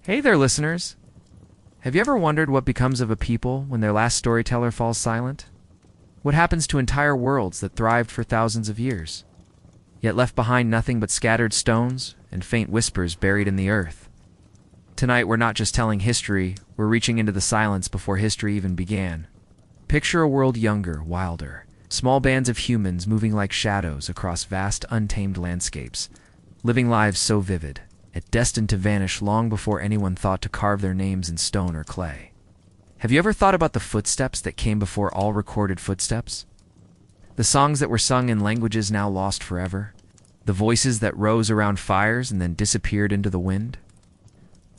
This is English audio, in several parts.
Hey there, listeners! Have you ever wondered what becomes of a people when their last storyteller falls silent? What happens to entire worlds that thrived for thousands of years, yet left behind nothing but scattered stones and faint whispers buried in the earth? Tonight, we're not just telling history, we're reaching into the silence before history even began. Picture a world younger, wilder, small bands of humans moving like shadows across vast, untamed landscapes, living lives so vivid, yet destined to vanish long before anyone thought to carve their names in stone or clay. Have you ever thought about the footsteps that came before all recorded footsteps? The songs that were sung in languages now lost forever? The voices that rose around fires and then disappeared into the wind?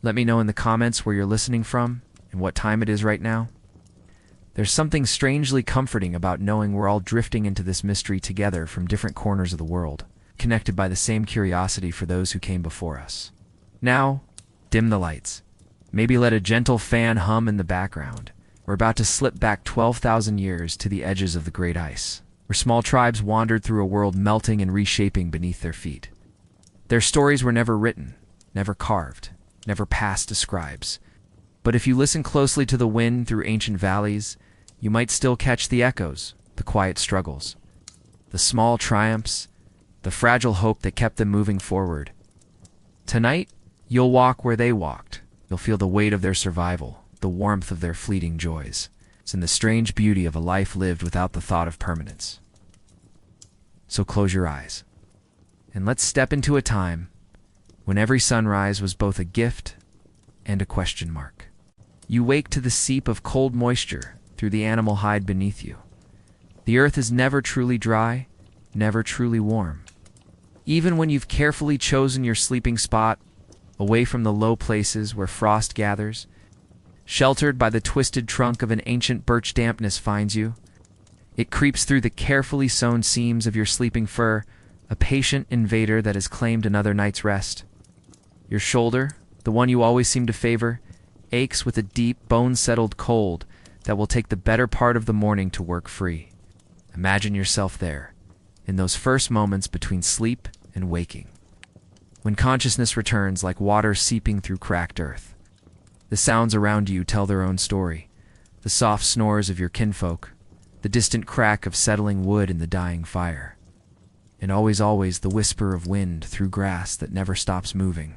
Let me know in the comments where you're listening from and what time it is right now. There's something strangely comforting about knowing we're all drifting into this mystery together from different corners of the world, connected by the same curiosity for those who came before us. Now, dim the lights. Maybe let a gentle fan hum in the background. We're about to slip back 12,000 years to the edges of the great ice, where small tribes wandered through a world melting and reshaping beneath their feet. Their stories were never written, never carved, never passed to scribes. But if you listen closely to the wind through ancient valleys, you might still catch the echoes, the quiet struggles, the small triumphs, the fragile hope that kept them moving forward. Tonight, you'll walk where they walked. You'll feel the weight of their survival, the warmth of their fleeting joys, and the strange beauty of a life lived without the thought of permanence. So close your eyes, and let's step into a time when every sunrise was both a gift and a question mark. You wake to the seep of cold moisture through the animal hide beneath you. The earth is never truly dry, never truly warm. Even when you've carefully chosen your sleeping spot, away from the low places where frost gathers, sheltered by the twisted trunk of an ancient birch, dampness finds you. It creeps through the carefully sewn seams of your sleeping fur, a patient invader that has claimed another night's rest. Your shoulder, the one you always seem to favor, aches with a deep, bone-settled cold that will take the better part of the morning to work free. Imagine yourself there, in those first moments between sleep and waking, when consciousness returns like water seeping through cracked earth. The sounds around you tell their own story, the soft snores of your kinfolk, the distant crack of settling wood in the dying fire, and always the whisper of wind through grass that never stops moving.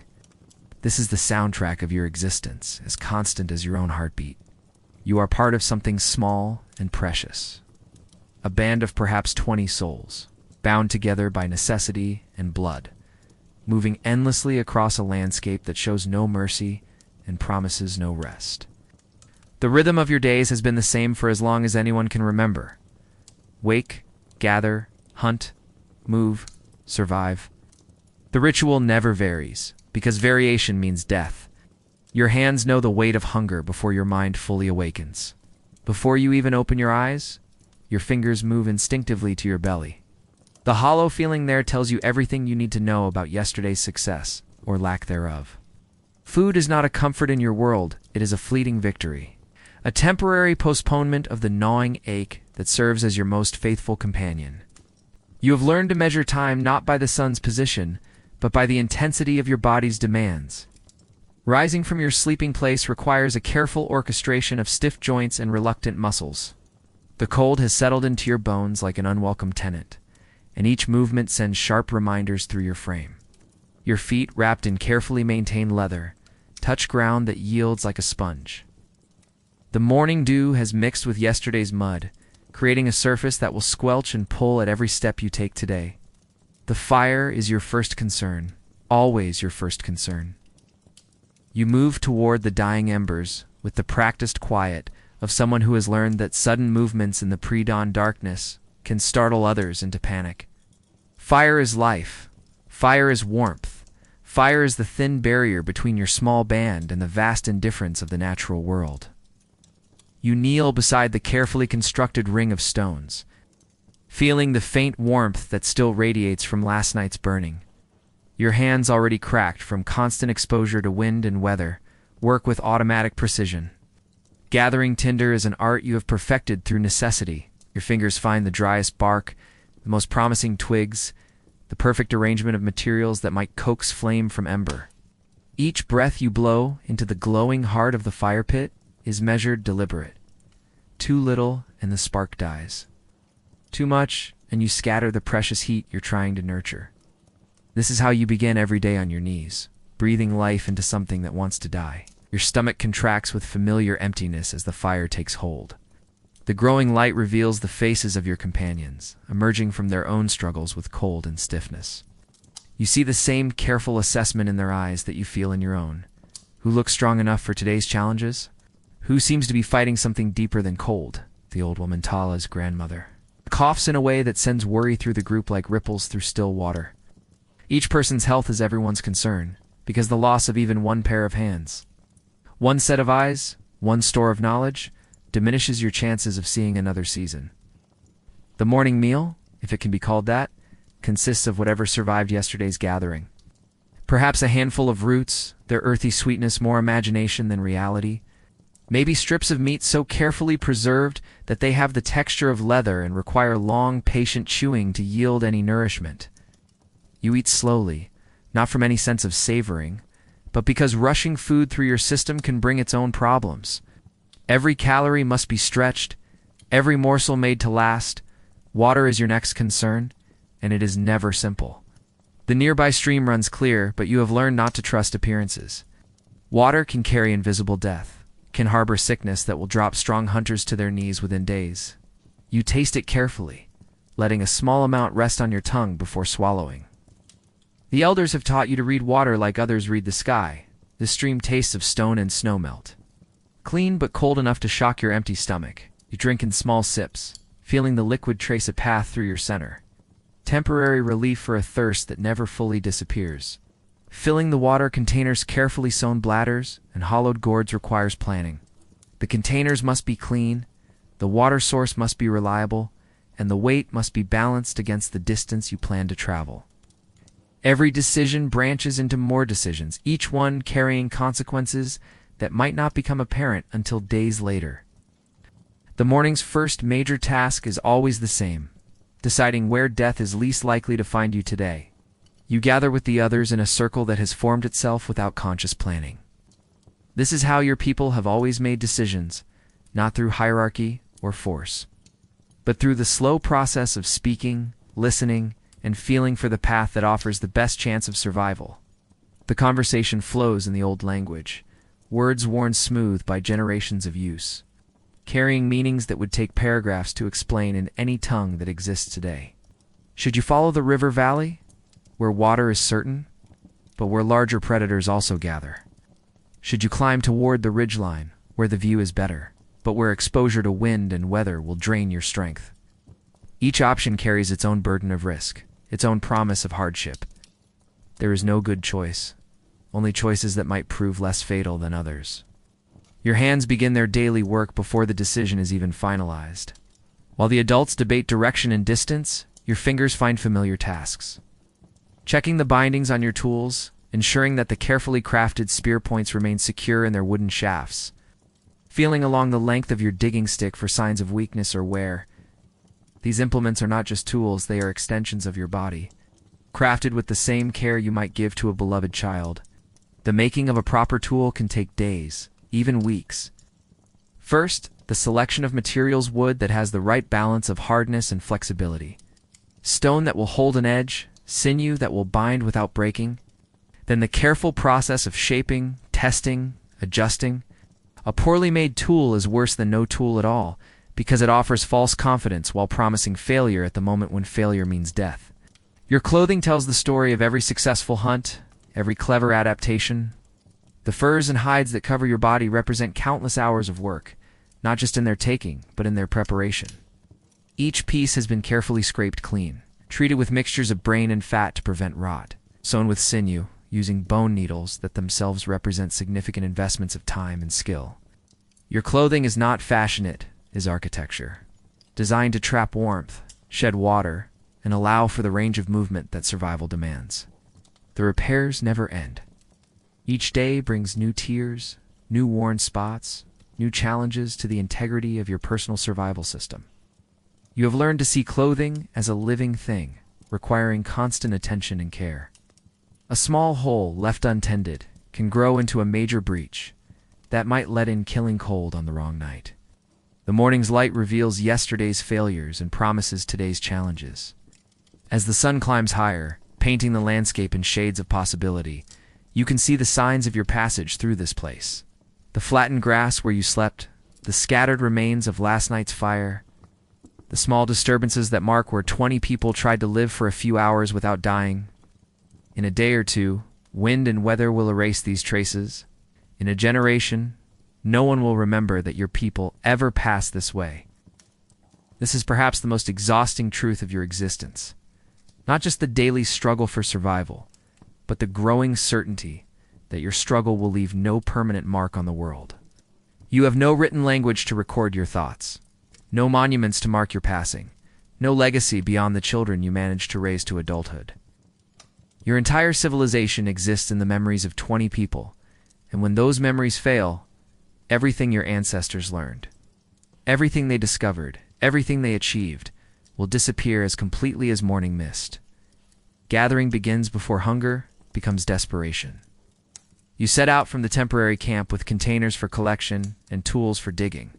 This is the soundtrack of your existence, as constant as your own heartbeat. You are part of something small and precious, a band of perhaps 20 souls, bound together by necessity and blood, moving endlessly across a landscape that shows no mercy and promises no rest. The rhythm of your days has been the same for as long as anyone can remember. Wake, gather, hunt, move, survive. The ritual never varies, because variation means death. Your hands know the weight of hunger before your mind fully awakens. Before you even open your eyes, your fingers move instinctively to your belly. The hollow feeling there tells you everything you need to know about yesterday's success, or lack thereof. Food is not a comfort in your world, it is a fleeting victory. A temporary postponement of the gnawing ache that serves as your most faithful companion. You have learned to measure time not by the sun's position, but by the intensity of your body's demands. Rising from your sleeping place requires a careful orchestration of stiff joints and reluctant muscles. The cold has settled into your bones like an unwelcome tenant, and each movement sends sharp reminders through your frame. Your feet, wrapped in carefully maintained leather, touch ground that yields like a sponge. The morning dew has mixed with yesterday's mud, creating a surface that will squelch and pull at every step you take today. The fire is your first concern, always your first concern. You move toward the dying embers with the practiced quiet of someone who has learned that sudden movements in the pre-dawn darkness can startle others into panic. Fire is life. Fire is warmth. Fire is the thin barrier between your small band and the vast indifference of the natural world. You kneel beside the carefully constructed ring of stones, feeling the faint warmth that still radiates from last night's burning. Your hands, already cracked from constant exposure to wind and weather, work with automatic precision. Gathering tinder is an art you have perfected through necessity. Your fingers find the driest bark, the most promising twigs, the perfect arrangement of materials that might coax flame from ember. Each breath you blow into the glowing heart of the fire pit is measured, deliberate. Too little, and the spark dies. Too much, and you scatter the precious heat you're trying to nurture. This is how you begin every day on your knees, breathing life into something that wants to die. Your stomach contracts with familiar emptiness as the fire takes hold. The growing light reveals the faces of your companions, emerging from their own struggles with cold and stiffness. You see the same careful assessment in their eyes that you feel in your own. Who looks strong enough for today's challenges? Who seems to be fighting something deeper than cold? The old woman Tala's grandmother coughs in a way that sends worry through the group like ripples through still water. Each person's health is everyone's concern, because the loss of even one pair of hands, one set of eyes, one store of knowledge, diminishes your chances of seeing another season. The morning meal, if it can be called that, consists of whatever survived yesterday's gathering. Perhaps a handful of roots, their earthy sweetness more imagination than reality. Maybe strips of meat so carefully preserved that they have the texture of leather and require long, patient chewing to yield any nourishment. You eat slowly, not from any sense of savoring, but because rushing food through your system can bring its own problems. Every calorie must be stretched, every morsel made to last. Water is your next concern, and it is never simple. The nearby stream runs clear, but you have learned not to trust appearances. Water can carry invisible death, can harbor sickness that will drop strong hunters to their knees within days. You taste it carefully, letting a small amount rest on your tongue before swallowing. The elders have taught you to read water like others read the sky. The stream tastes of stone and snowmelt. Clean but cold enough to shock your empty stomach. You drink in small sips, feeling the liquid trace a path through your center. Temporary relief for a thirst that never fully disappears. Filling the water containers' carefully sewn bladders and hollowed gourds requires planning. The containers must be clean, the water source must be reliable, and the weight must be balanced against the distance you plan to travel. Every decision branches into more decisions, each one carrying consequences that might not become apparent until days later. The morning's first major task is always the same: deciding where death is least likely to find you today. You gather with the others in a circle that has formed itself without conscious planning. This is how your people have always made decisions, not through hierarchy or force, but through the slow process of speaking, listening, and feeling for the path that offers the best chance of survival. The conversation flows in the old language, words worn smooth by generations of use, carrying meanings that would take paragraphs to explain in any tongue that exists today. Should you follow the river valley, where water is certain, but where larger predators also gather? Should you climb toward the ridgeline, where the view is better, but where exposure to wind and weather will drain your strength? Each option carries its own burden of risk, its own promise of hardship. There is no good choice, only choices that might prove less fatal than others. Your hands begin their daily work before the decision is even finalized. While the adults debate direction and distance, your fingers find familiar tasks. Checking the bindings on your tools, ensuring that the carefully crafted spear points remain secure in their wooden shafts. Feeling along the length of your digging stick for signs of weakness or wear. These implements are not just tools, they are extensions of your body, crafted with the same care you might give to a beloved child. The making of a proper tool can take days, even weeks. First, the selection of materials: wood that has the right balance of hardness and flexibility, stone that will hold an edge, sinew that will bind without breaking. Then the careful process of shaping, testing, adjusting. A poorly made tool is worse than no tool at all, because it offers false confidence while promising failure at the moment when failure means death. Your clothing tells the story of every successful hunt, every clever adaptation. The furs and hides that cover your body represent countless hours of work, not just in their taking, but in their preparation. Each piece has been carefully scraped clean, treated with mixtures of brain and fat to prevent rot, sewn with sinew, using bone needles that themselves represent significant investments of time and skill. Your clothing is not fashion, it is architecture, designed to trap warmth, shed water, and allow for the range of movement that survival demands. The repairs never end. Each day brings new tears, new worn spots, new challenges to the integrity of your personal survival system. You have learned to see clothing as a living thing, requiring constant attention and care. A small hole left untended, can grow into a major breach that might let in killing cold on the wrong night. The morning's light reveals yesterday's failures and promises today's challenges. As the sun climbs higher, painting the landscape in shades of possibility, you can see the signs of your passage through this place. The flattened grass where you slept, the scattered remains of last night's fire, the small disturbances that mark where 20 people tried to live for a few hours without dying. In a day or two, wind and weather will erase these traces. In a generation, no one will remember that your people ever passed this way. This is perhaps the most exhausting truth of your existence. Not just the daily struggle for survival, but the growing certainty that your struggle will leave no permanent mark on the world. You have no written language to record your thoughts, no monuments to mark your passing, no legacy beyond the children you managed to raise to adulthood. Your entire civilization exists in the memories of 20 people, and when those memories fail, everything your ancestors learned, everything they discovered, everything they achieved, will disappear as completely as morning mist. Gathering begins before hunger becomes desperation. You set out from the temporary camp with containers for collection and tools for digging.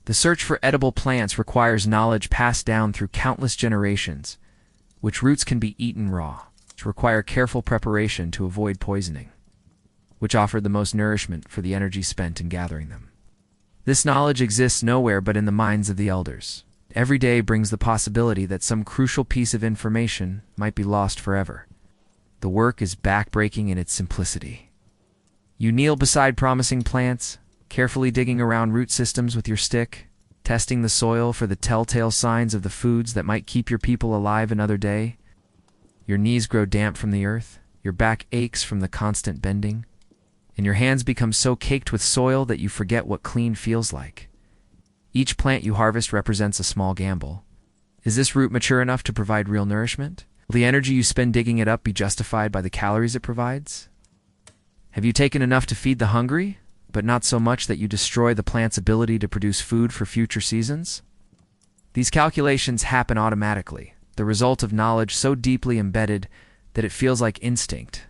The search for edible plants requires knowledge passed down through countless generations, which roots can be eaten raw, which require careful preparation to avoid poisoning, which offered the most nourishment for the energy spent in gathering them. This knowledge exists nowhere but in the minds of the elders. Every day brings the possibility that some crucial piece of information might be lost forever. The work is backbreaking in its simplicity. You kneel beside promising plants, carefully digging around root systems with your stick, testing the soil for the telltale signs of the foods that might keep your people alive another day. Your knees grow damp from the earth, your back aches from the constant bending, and your hands become so caked with soil that you forget what clean feels like. Each plant you harvest represents a small gamble. Is this root mature enough to provide real nourishment? Will the energy you spend digging it up be justified by the calories it provides? Have you taken enough to feed the hungry, but not so much that you destroy the plant's ability to produce food for future seasons? These calculations happen automatically, the result of knowledge so deeply embedded that it feels like instinct.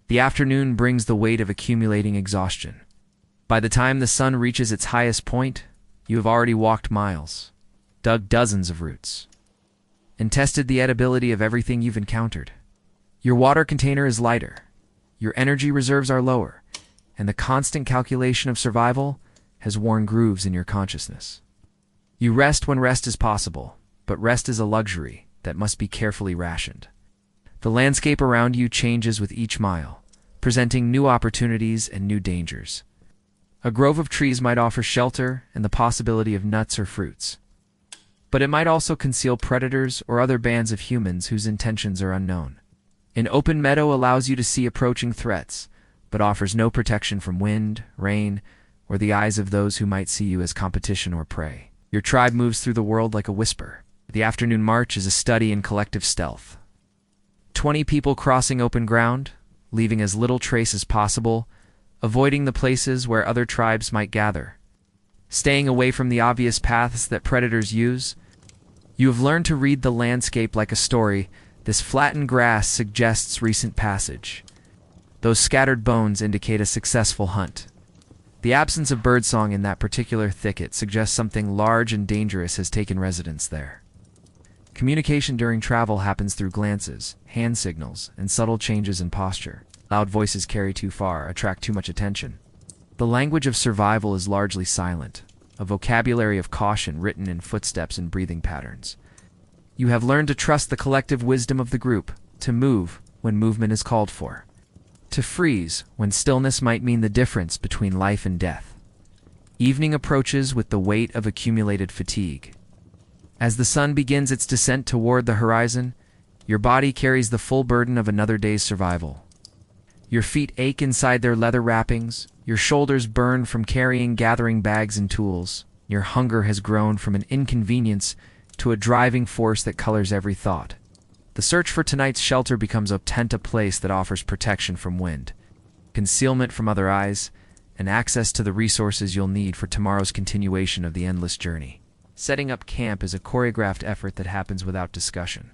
The afternoon brings the weight of accumulating exhaustion. By the time the sun reaches its highest point, you have already walked miles, dug dozens of roots, and tested the edibility of everything you've encountered. Your water container is lighter, your energy reserves are lower, and the constant calculation of survival has worn grooves in your consciousness. You rest when rest is possible, but rest is a luxury that must be carefully rationed. The landscape around you changes with each mile, presenting new opportunities and new dangers. A grove of trees might offer shelter and the possibility of nuts or fruits, but it might also conceal predators or other bands of humans whose intentions are unknown. An open meadow allows you to see approaching threats, but offers no protection from wind, rain, or the eyes of those who might see you as competition or prey. Your tribe moves through the world like a whisper. The afternoon march is a study in collective stealth. 20 people crossing open ground, leaving as little trace as possible, avoiding the places where other tribes might gather. Staying away from the obvious paths that predators use. You have learned to read the landscape like a story. This flattened grass suggests recent passage. Those scattered bones indicate a successful hunt. The absence of birdsong in that particular thicket suggests something large and dangerous has taken residence there. Communication during travel happens through glances, hand signals, and subtle changes in posture. Loud voices carry too far, attract too much attention. The language of survival is largely silent, a vocabulary of caution written in footsteps and breathing patterns. You have learned to trust the collective wisdom of the group, to move when movement is called for, to freeze when stillness might mean the difference between life and death. Evening approaches with the weight of accumulated fatigue. As the sun begins its descent toward the horizon, your body carries the full burden of another day's survival. Your feet ache inside their leather wrappings, your shoulders burn from carrying gathering bags and tools. Your hunger has grown from an inconvenience to a driving force that colors every thought. The search for tonight's shelter becomes a tent, a place that offers protection from wind, concealment from other eyes, and access to the resources you'll need for tomorrow's continuation of the endless journey. Setting up camp is a choreographed effort that happens without discussion.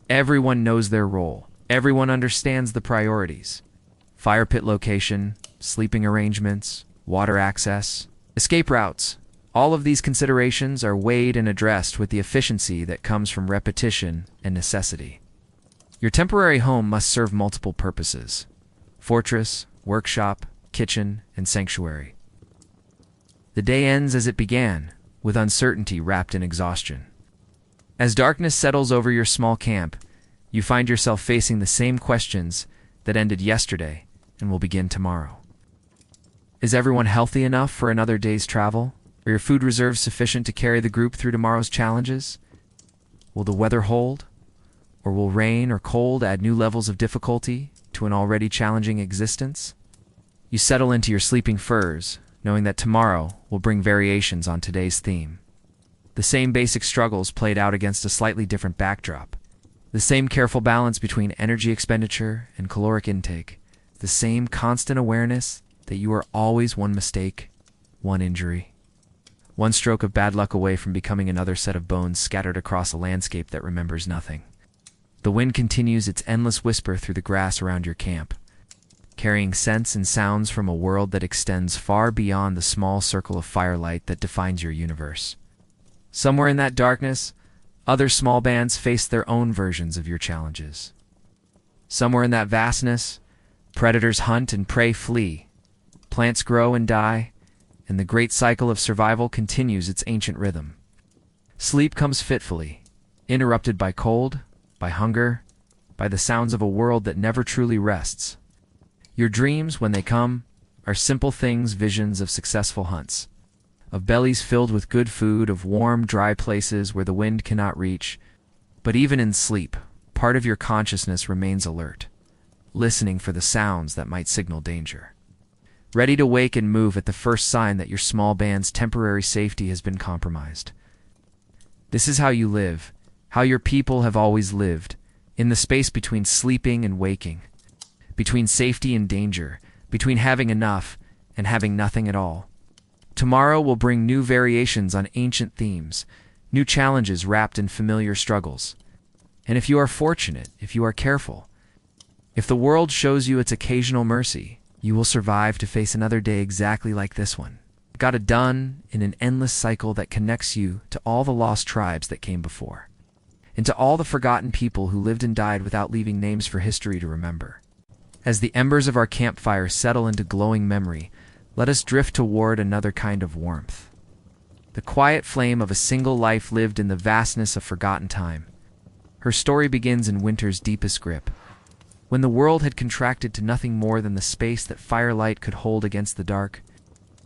Everyone knows their role. Everyone understands the priorities. fire pit location, sleeping arrangements, water access, escape routes. All of these considerations are weighed and addressed with the efficiency that comes from repetition and necessity. Your temporary home must serve multiple purposes: fortress, workshop, kitchen, and sanctuary. The day ends as it began, with uncertainty wrapped in exhaustion. As darkness settles over your small camp, you find yourself facing the same questions that ended yesterday and will begin tomorrow. Is everyone healthy enough for another day's travel? Are your food reserves sufficient to carry the group through tomorrow's challenges? Will the weather hold? Or will rain or cold add new levels of difficulty to an already challenging existence? You settle into your sleeping furs, knowing that tomorrow will bring variations on today's theme. The same basic struggles played out against a slightly different backdrop. The same careful balance between energy expenditure and caloric intake. The same constant awareness that you are always one mistake, one injury, one stroke of bad luck away from becoming another set of bones scattered across a landscape that remembers nothing. The wind continues its endless whisper through the grass around your camp, carrying scents and sounds from a world that extends far beyond the small circle of firelight that defines your universe. Somewhere in that darkness, other small bands face their own versions of your challenges. Somewhere in that vastness, predators hunt and prey flee, plants grow and die, and the great cycle of survival continues its ancient rhythm. Sleep comes fitfully, interrupted by cold, by hunger, by the sounds of a world that never truly rests. Your dreams, when they come, are simple things, visions of successful hunts, of bellies filled with good food, of warm, dry places where the wind cannot reach. But even in sleep, part of your consciousness remains alert, listening for the sounds that might signal danger, ready to wake and move at the first sign that your small band's temporary safety has been compromised. This is how you live, how your people have always lived, in the space between sleeping and waking, between safety and danger, between having enough and having nothing at all. Tomorrow will bring new variations on ancient themes, new challenges wrapped in familiar struggles. And if you are fortunate, if you are careful, if the world shows you its occasional mercy, you will survive to face another day exactly like this one. Got it done in an endless cycle that connects you to all the lost tribes that came before, and to all the forgotten people who lived and died without leaving names for history to remember. As the embers of our campfire settle into glowing memory, let us drift toward another kind of warmth. The quiet flame of a single life lived in the vastness of forgotten time. Her story begins in winter's deepest grip, when the world had contracted to nothing more than the space that firelight could hold against the dark.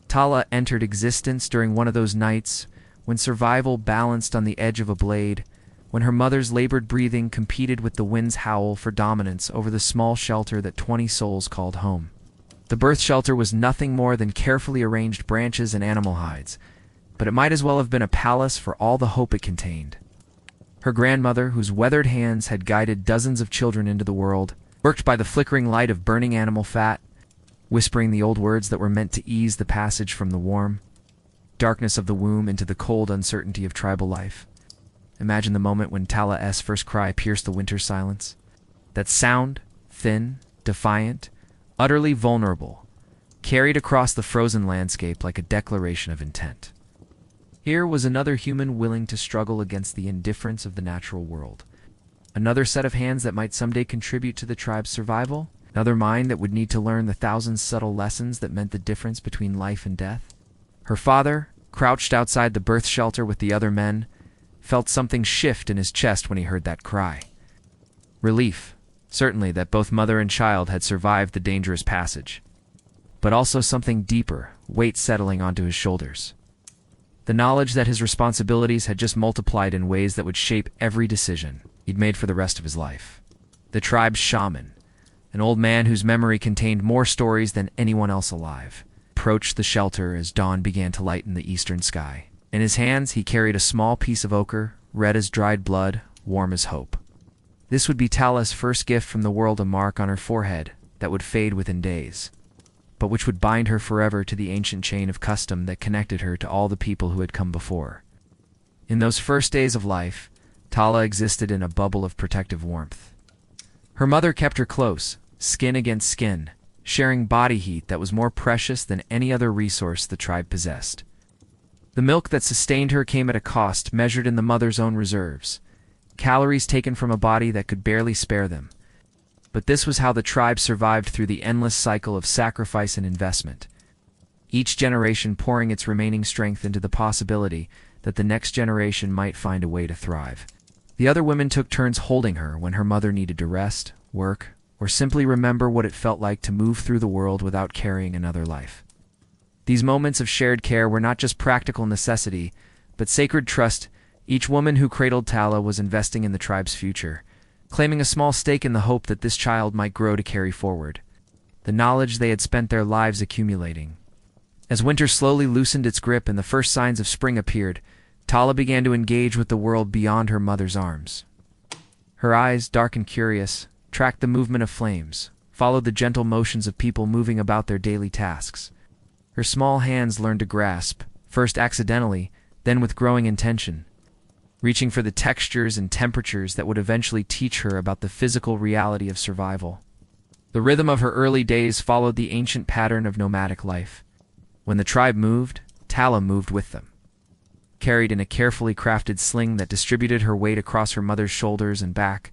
Tala entered existence during one of those nights when survival balanced on the edge of a blade, when her mother's labored breathing competed with the wind's howl for dominance over the small shelter that 20 souls called home. The birth shelter was nothing more than carefully arranged branches and animal hides, but it might as well have been a palace for all the hope it contained. Her grandmother, whose weathered hands had guided dozens of children into the world, worked by the flickering light of burning animal fat, whispering the old words that were meant to ease the passage from the warm darkness of the womb into the cold uncertainty of tribal life. Imagine the moment when Tala's first cry pierced the winter silence. That sound, thin, defiant, utterly vulnerable, carried across the frozen landscape like a declaration of intent. Here was another human willing to struggle against the indifference of the natural world. Another set of hands that might someday contribute to the tribe's survival. Another mind that would need to learn the thousand subtle lessons that meant the difference between life and death. Her father, crouched outside the birth shelter with the other men, felt something shift in his chest when he heard that cry. Relief, certainly, that both mother and child had survived the dangerous passage, but also something deeper, weight settling onto his shoulders. The knowledge that his responsibilities had just multiplied in ways that would shape every decision he'd made for the rest of his life. The tribe's shaman, an old man whose memory contained more stories than anyone else alive, approached the shelter as dawn began to lighten the eastern sky. In his hands he carried a small piece of ochre, red as dried blood, warm as hope. This would be Tala's first gift from the world, a mark on her forehead that would fade within days, but which would bind her forever to the ancient chain of custom that connected her to all the people who had come before. In those first days of life, Tala existed in a bubble of protective warmth. Her mother kept her close, skin against skin, sharing body heat that was more precious than any other resource the tribe possessed. The milk that sustained her came at a cost measured in the mother's own reserves, calories taken from a body that could barely spare them. But this was how the tribe survived through the endless cycle of sacrifice and investment, each generation pouring its remaining strength into the possibility that the next generation might find a way to thrive. The other women took turns holding her when her mother needed to rest, work, or simply remember what it felt like to move through the world without carrying another life. These moments of shared care were not just practical necessity, but sacred trust. Each woman who cradled Tala was investing in the tribe's future, claiming a small stake in the hope that this child might grow to carry forward the knowledge they had spent their lives accumulating. As winter slowly loosened its grip and the first signs of spring appeared, Tala began to engage with the world beyond her mother's arms. Her eyes, dark and curious, tracked the movement of flames, followed the gentle motions of people moving about their daily tasks. Her small hands learned to grasp, first accidentally, then with growing intention, reaching for the textures and temperatures that would eventually teach her about the physical reality of survival. The rhythm of her early days followed the ancient pattern of nomadic life. When the tribe moved, Tala moved with them, carried in a carefully crafted sling that distributed her weight across her mother's shoulders and back.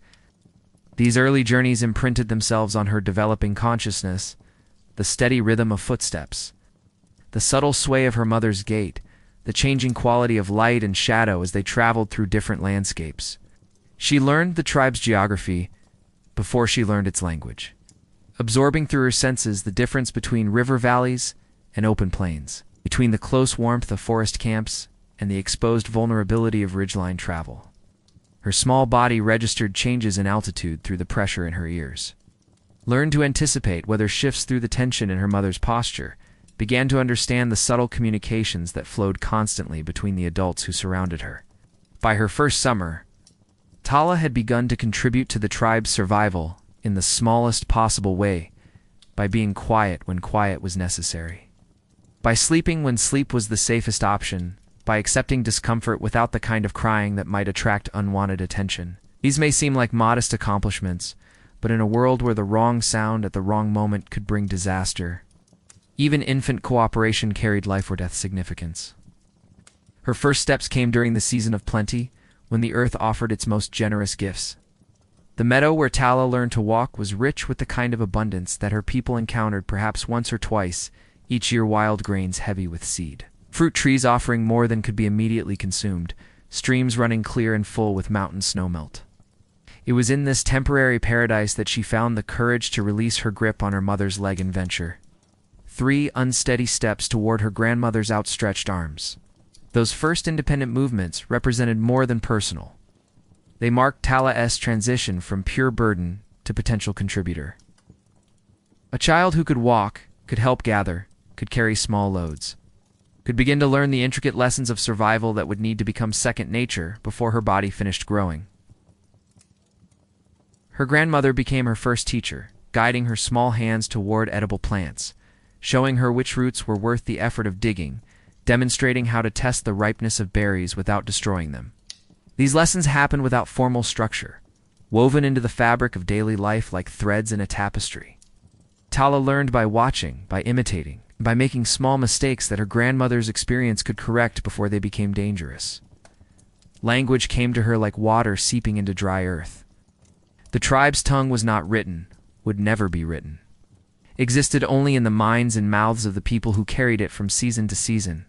These early journeys imprinted themselves on her developing consciousness, the steady rhythm of footsteps, the subtle sway of her mother's gait, the changing quality of light and shadow as they traveled through different landscapes. She learned the tribe's geography before she learned its language, absorbing through her senses the difference between river valleys and open plains, between the close warmth of forest camps and the exposed vulnerability of ridgeline travel. Her small body registered changes in altitude through the pressure in her ears, learned to anticipate whether shifts through the tension in her mother's posture, began to understand the subtle communications that flowed constantly between the adults who surrounded her. By her first summer, Tala had begun to contribute to the tribe's survival in the smallest possible way, by being quiet when quiet was necessary, by sleeping when sleep was the safest option, by accepting discomfort without the kind of crying that might attract unwanted attention. These may seem like modest accomplishments, but in a world where the wrong sound at the wrong moment could bring disaster, even infant cooperation carried life or death significance. Her first steps came during the season of plenty, when the earth offered its most generous gifts. The meadow where Tala learned to walk was rich with the kind of abundance that her people encountered perhaps once or twice each year, wild grains heavy with seed, fruit trees offering more than could be immediately consumed, streams running clear and full with mountain snowmelt. It was in this temporary paradise that she found the courage to release her grip on her mother's leg and venture 3 unsteady steps toward her grandmother's outstretched arms. Those first independent movements represented more than personal. They marked Tala's transition from pure burden to potential contributor. A child who could walk, could help gather, could carry small loads, could begin to learn the intricate lessons of survival that would need to become second nature before her body finished growing. Her grandmother became her first teacher, guiding her small hands toward edible plants, showing her which roots were worth the effort of digging, demonstrating how to test the ripeness of berries without destroying them. These lessons happened without formal structure, woven into the fabric of daily life like threads in a tapestry. Tala learned by watching, by imitating, by making small mistakes that her grandmother's experience could correct before they became dangerous. Language came to her like water seeping into dry earth. The tribe's tongue was not written, would never be written, existed only in the minds and mouths of the people who carried it from season to season.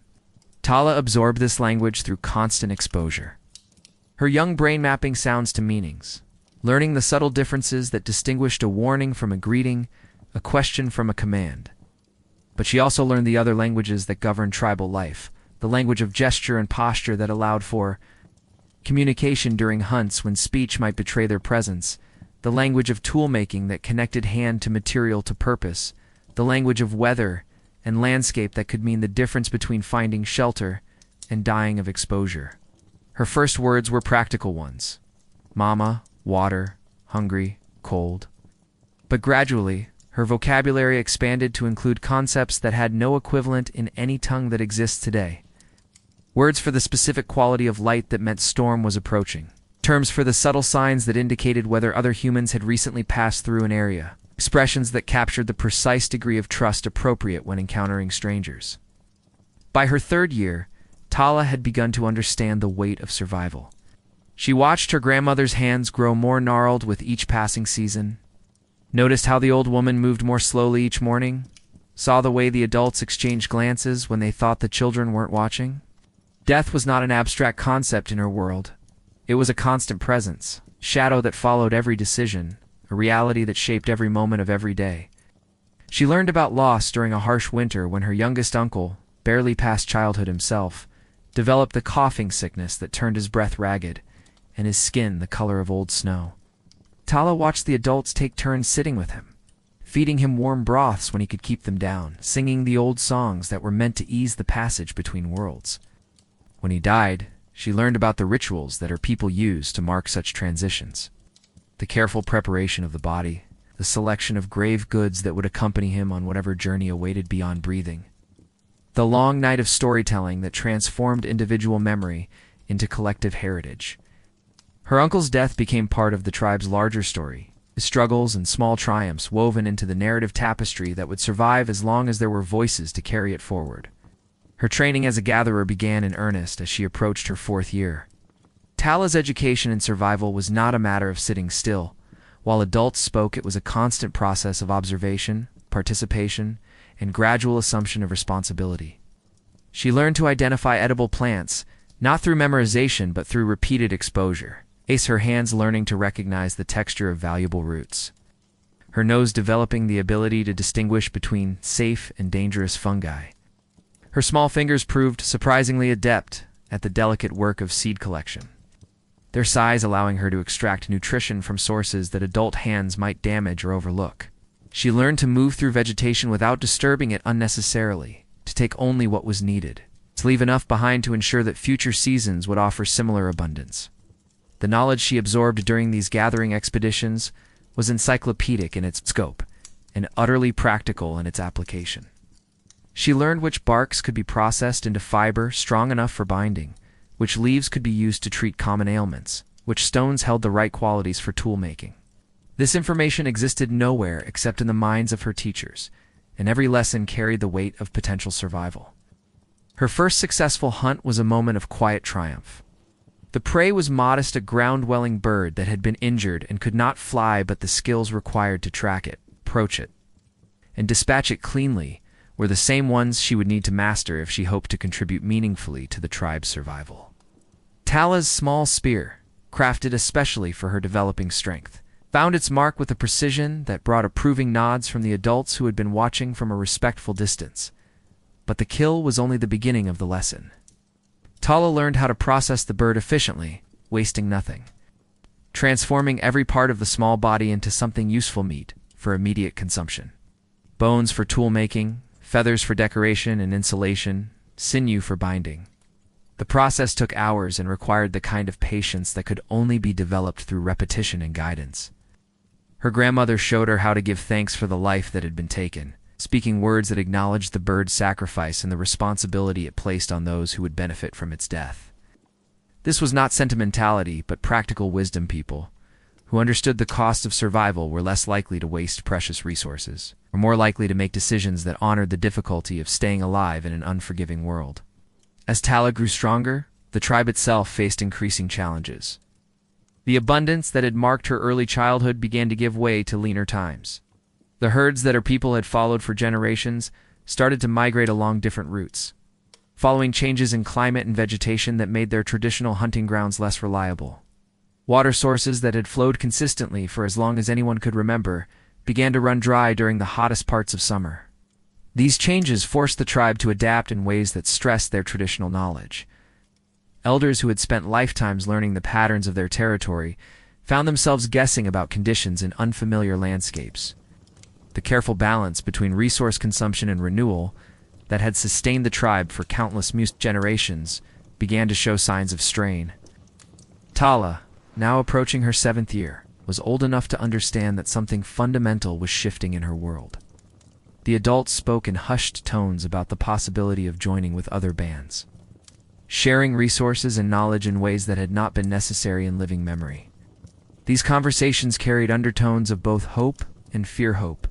Tala absorbed this language through constant exposure, her young brain mapping sounds to meanings, learning the subtle differences that distinguished a warning from a greeting, a question from a command. But she also learned the other languages that govern tribal life, the language of gesture and posture that allowed for communication during hunts when speech might betray their presence, the language of tool-making that connected hand to material to purpose, the language of weather and landscape that could mean the difference between finding shelter and dying of exposure. Her first words were practical ones: mama, water, hungry, cold. But gradually, her vocabulary expanded to include concepts that had no equivalent in any tongue that exists today. Words for the specific quality of light that meant storm was approaching. Terms for the subtle signs that indicated whether other humans had recently passed through an area. expressions that captured the precise degree of trust appropriate when encountering strangers. By her 3rd year, Tala had begun to understand the weight of survival. She watched her grandmother's hands grow more gnarled with each passing season, noticed how the old woman moved more slowly each morning, saw the way the adults exchanged glances when they thought the children weren't watching. Death was not an abstract concept in her world. It was a constant presence, shadow that followed every decision, a reality that shaped every moment of every day. She learned about loss during a harsh winter when her youngest uncle, barely past childhood himself, developed the coughing sickness that turned his breath ragged and his skin the color of old snow. Tala watched the adults take turns sitting with him, feeding him warm broths when he could keep them down, singing the old songs that were meant to ease the passage between worlds. When he died, she learned about the rituals that her people used to mark such transitions. The careful preparation of the body, the selection of grave goods that would accompany him on whatever journey awaited beyond breathing. The long night of storytelling that transformed individual memory into collective heritage. Her uncle's death became part of the tribe's larger story, his struggles and small triumphs woven into the narrative tapestry that would survive as long as there were voices to carry it forward. Her training as a gatherer began in earnest as she approached her 4th year. Tala's education in survival was not a matter of sitting still. While adults spoke, it was a constant process of observation, participation, and gradual assumption of responsibility. She learned to identify edible plants, not through memorization but through repeated exposure, her hands learning to recognize the texture of valuable roots, her nose developing the ability to distinguish between safe and dangerous fungi. Her small fingers proved surprisingly adept at the delicate work of seed collection, their size allowing her to extract nutrition from sources that adult hands might damage or overlook. She learned to move through vegetation without disturbing it unnecessarily, to take only what was needed, to leave enough behind to ensure that future seasons would offer similar abundance. The knowledge she absorbed during these gathering expeditions was encyclopedic in its scope and utterly practical in its application. She learned which barks could be processed into fiber strong enough for binding, which leaves could be used to treat common ailments, which stones held the right qualities for tool making. This information existed nowhere except in the minds of her teachers, and every lesson carried the weight of potential survival. Her first successful hunt was a moment of quiet triumph. The prey was modest, a ground-dwelling bird that had been injured and could not fly, but the skills required to track it, approach it, and dispatch it cleanly were the same ones she would need to master if she hoped to contribute meaningfully to the tribe's survival. Tala's small spear, crafted especially for her developing strength, found its mark with a precision that brought approving nods from the adults who had been watching from a respectful distance. But the kill was only the beginning of the lesson. Tala learned how to process the bird efficiently, wasting nothing, transforming every part of the small body into something useful meat for immediate consumption. Bones for tool making, feathers for decoration and insulation, sinew for binding. The process took hours and required the kind of patience that could only be developed through repetition and guidance. Her grandmother showed her how to give thanks for the life that had been taken, speaking words that acknowledged the bird's sacrifice and the responsibility it placed on those who would benefit from its death. This was not sentimentality, but practical wisdom. People who understood the cost of survival were less likely to waste precious resources, or more likely to make decisions that honored the difficulty of staying alive in an unforgiving world. As Tala grew stronger, the tribe itself faced increasing challenges. The abundance that had marked her early childhood began to give way to leaner times. The herds that her people had followed for generations started to migrate along different routes, following changes in climate and vegetation that made their traditional hunting grounds less reliable. Water sources that had flowed consistently for as long as anyone could remember began to run dry during the hottest parts of summer. These changes forced the tribe to adapt in ways that stressed their traditional knowledge. Elders who had spent lifetimes learning the patterns of their territory found themselves guessing about conditions in unfamiliar landscapes. The careful balance between resource consumption and renewal that had sustained the tribe for countless generations began to show signs of strain. Tala, now approaching her 7th year, was old enough to understand that something fundamental was shifting in her world. The adults spoke in hushed tones about the possibility of joining with other bands, sharing resources and knowledge in ways that had not been necessary in living memory. These conversations carried undertones of both hope and fear hope,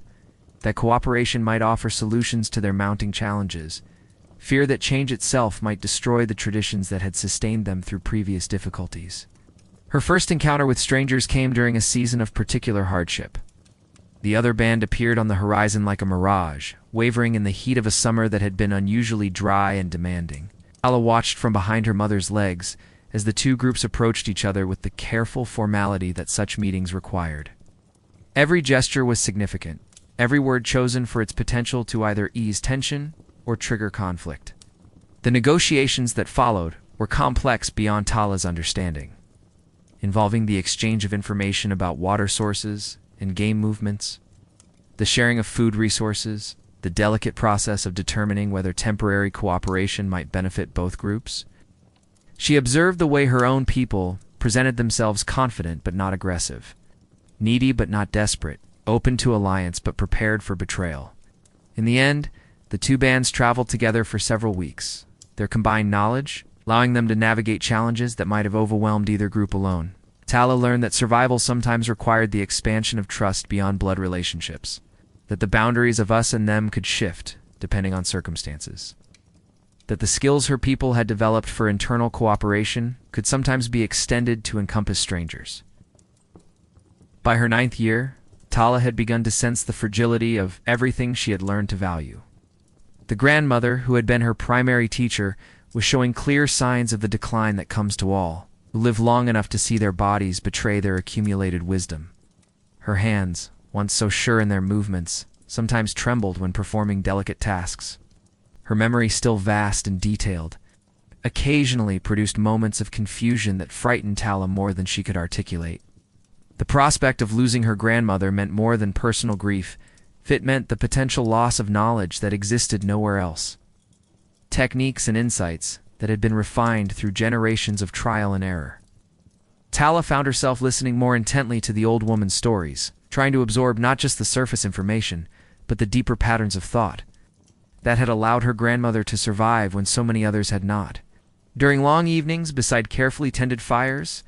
that cooperation might offer solutions to their mounting challenges, fear that change itself might destroy the traditions that had sustained them through previous difficulties. Her first encounter with strangers came during a season of particular hardship. The other band appeared on the horizon like a mirage, wavering in the heat of a summer that had been unusually dry and demanding. Tala watched from behind her mother's legs as the two groups approached each other with the careful formality that such meetings required. Every gesture was significant, every word chosen for its potential to either ease tension or trigger conflict. The negotiations that followed were complex beyond Tala's understanding, involving the exchange of information about water sources and game movements, the sharing of food resources, the delicate process of determining whether temporary cooperation might benefit both groups. She observed the way her own people presented themselves, confident but not aggressive, needy but not desperate, open to alliance but prepared for betrayal. In the end, the two bands traveled together for several weeks, their combined knowledge allowing them to navigate challenges that might have overwhelmed either group alone. Tala learned that survival sometimes required the expansion of trust beyond blood relationships, that the boundaries of us and them could shift depending on circumstances, that the skills her people had developed for internal cooperation could sometimes be extended to encompass strangers. By her 9th year, Tala had begun to sense the fragility of everything she had learned to value. The grandmother, who had been her primary teacher, was showing clear signs of the decline that comes to all who live long enough to see their bodies betray their accumulated wisdom. Her hands, once so sure in their movements, sometimes trembled when performing delicate tasks. Her memory, still vast and detailed, occasionally produced moments of confusion that frightened Tala more than she could articulate. The prospect of losing her grandmother meant more than personal grief. It meant the potential loss of knowledge that existed nowhere else. Techniques and insights that had been refined through generations of trial and error. Tala found herself listening more intently to the old woman's stories, trying to absorb not just the surface information, but the deeper patterns of thought that had allowed her grandmother to survive when so many others had not. During long evenings beside carefully tended fires,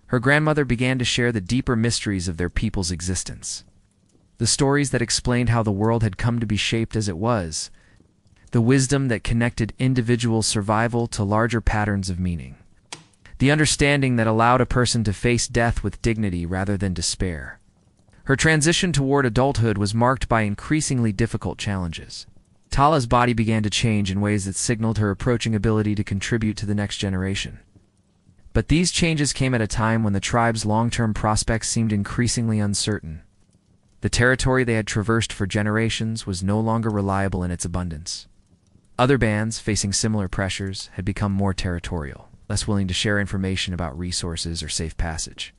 her grandmother began to share the deeper mysteries of their people's existence. The stories that explained how the world had come to be shaped as it was, the wisdom that connected individual survival to larger patterns of meaning, the understanding that allowed a person to face death with dignity rather than despair. Her transition toward adulthood was marked by increasingly difficult challenges. Tala's body began to change in ways that signaled her approaching ability to contribute to the next generation. But these changes came at a time when the tribe's long-term prospects seemed increasingly uncertain. The territory they had traversed for generations was no longer reliable in its abundance. Other bands, facing similar pressures, had become more territorial, less willing to share information about resources or safe passage.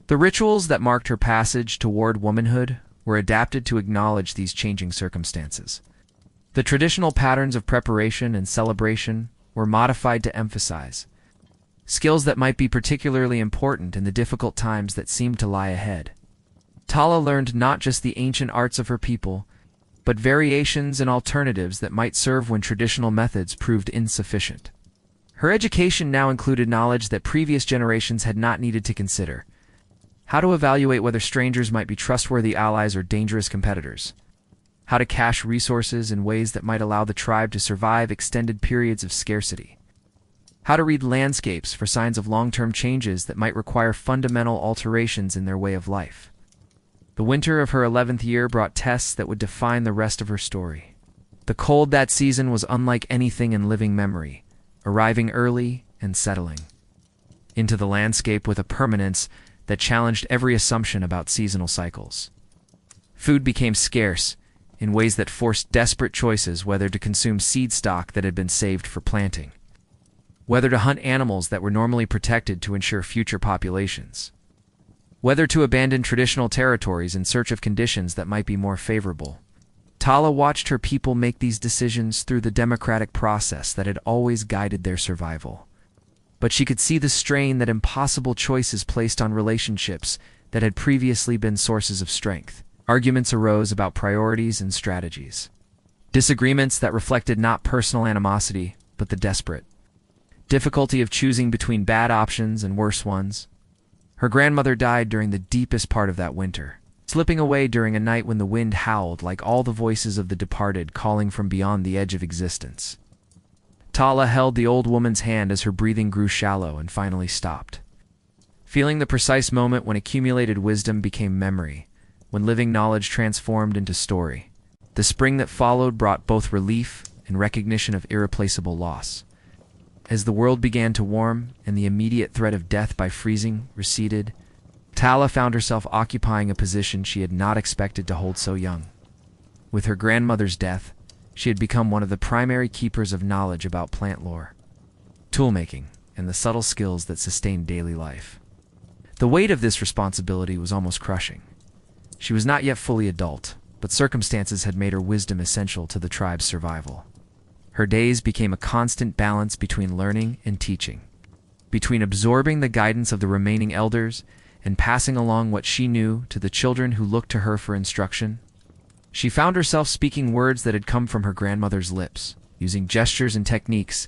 The rituals that marked her passage toward womanhood were adapted to acknowledge these changing circumstances. The traditional patterns of preparation and celebration were modified to emphasize skills that might be particularly important in the difficult times that seemed to lie ahead. Tala learned not just the ancient arts of her people, but variations and alternatives that might serve when traditional methods proved insufficient. Her education now included knowledge that previous generations had not needed to consider: how to evaluate whether strangers might be trustworthy allies or dangerous competitors, how to cache resources in ways that might allow the tribe to survive extended periods of scarcity, how to read landscapes for signs of long-term changes that might require fundamental alterations in their way of life. The winter of her 11th year brought tests that would define the rest of her story. The cold that season was unlike anything in living memory, arriving early and settling into the landscape with a permanence that challenged every assumption about seasonal cycles. Food became scarce in ways that forced desperate choices: whether to consume seed stock that had been saved for planting, whether to hunt animals that were normally protected to ensure future populations, whether to abandon traditional territories in search of conditions that might be more favorable. Tala watched her people make these decisions through the democratic process that had always guided their survival. But she could see the strain that impossible choices placed on relationships that had previously been sources of strength. Arguments arose about priorities and strategies. Disagreements that reflected not personal animosity, but the desperate difficulty of choosing between bad options and worse ones. Her grandmother died during the deepest part of that winter, slipping away during a night when the wind howled like all the voices of the departed calling from beyond the edge of existence. Tala held the old woman's hand as her breathing grew shallow and finally stopped. Feeling the precise moment when accumulated wisdom became memory, when living knowledge transformed into story, the spring that followed brought both relief and recognition of irreplaceable loss. As the world began to warm and the immediate threat of death by freezing receded, Tala found herself occupying a position she had not expected to hold so young. With her grandmother's death, she had become one of the primary keepers of knowledge about plant lore, toolmaking, and the subtle skills that sustain daily life. The weight of this responsibility was almost crushing. She was not yet fully adult, but circumstances had made her wisdom essential to the tribe's survival. Her days became a constant balance between learning and teaching, between absorbing the guidance of the remaining elders and passing along what she knew to the children who looked to her for instruction. She found herself speaking words that had come from her grandmother's lips, using gestures and techniques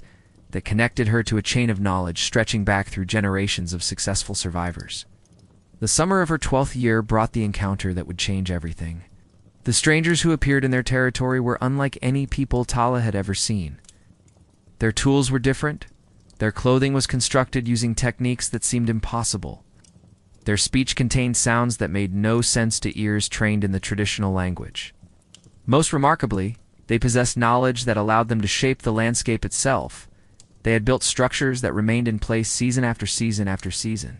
that connected her to a chain of knowledge stretching back through generations of successful survivors. The summer of her 12th year brought the encounter that would change everything. The strangers who appeared in their territory were unlike any people Tala had ever seen. Their tools were different. Their clothing was constructed using techniques that seemed impossible. Their speech contained sounds that made no sense to ears trained in the traditional language. Most remarkably, they possessed knowledge that allowed them to shape the landscape itself. They had built structures that remained in place season after season after season,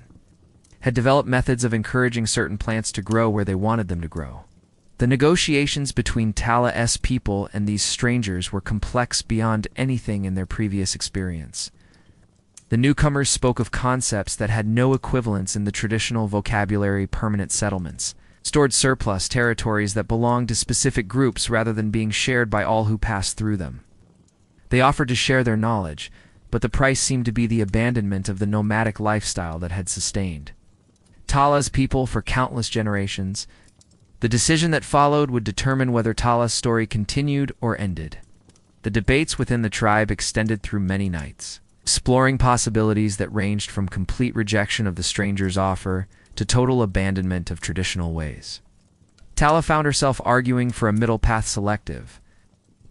had developed methods of encouraging certain plants to grow where they wanted them to grow. The negotiations between Tala's people and these strangers were complex beyond anything in their previous experience. The newcomers spoke of concepts that had no equivalents in the traditional vocabulary permanent settlements, stored surplus territories that belonged to specific groups rather than being shared by all who passed through them. They offered to share their knowledge, but the price seemed to be the abandonment of the nomadic lifestyle that had sustained Tala's people for countless generations. The decision that followed would determine whether Tala's story continued or ended. The debates within the tribe extended through many nights, exploring possibilities that ranged from complete rejection of the stranger's offer to total abandonment of traditional ways. Tala found herself arguing for a middle path: selective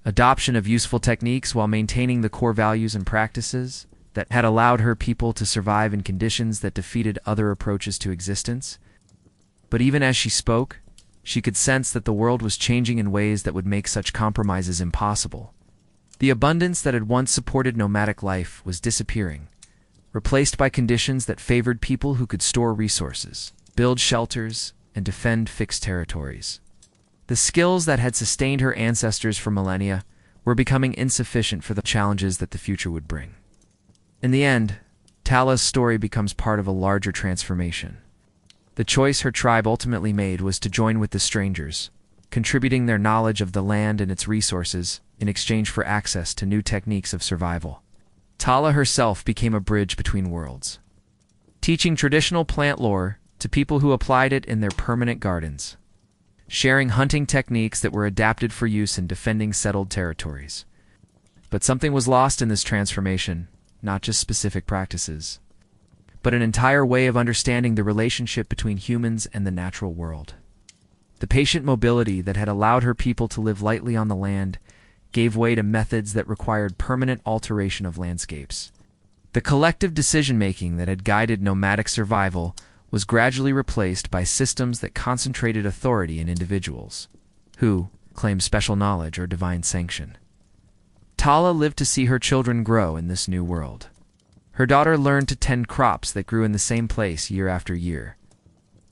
adoption of useful techniques while maintaining the core values and practices that had allowed her people to survive in conditions that defeated other approaches to existence. But even as she spoke, she could sense that the world was changing in ways that would make such compromises impossible. The abundance that had once supported nomadic life was disappearing, replaced by conditions that favored people who could store resources, build shelters, and defend fixed territories. The skills that had sustained her ancestors for millennia were becoming insufficient for the challenges that the future would bring. In the end, Tala's story becomes part of a larger transformation. The choice her tribe ultimately made was to join with the strangers, contributing their knowledge of the land and its resources in exchange for access to new techniques of survival. Tala herself became a bridge between worlds, teaching traditional plant lore to people who applied it in their permanent gardens, sharing hunting techniques that were adapted for use in defending settled territories. But something was lost in this transformation, not just specific practices, but an entire way of understanding the relationship between humans and the natural world. The patient mobility that had allowed her people to live lightly on the land gave way to methods that required permanent alteration of landscapes. The collective decision-making that had guided nomadic survival was gradually replaced by systems that concentrated authority in individuals, who claimed special knowledge or divine sanction. Tala lived to see her children grow in this new world. Her daughter learned to tend crops that grew in the same place year after year,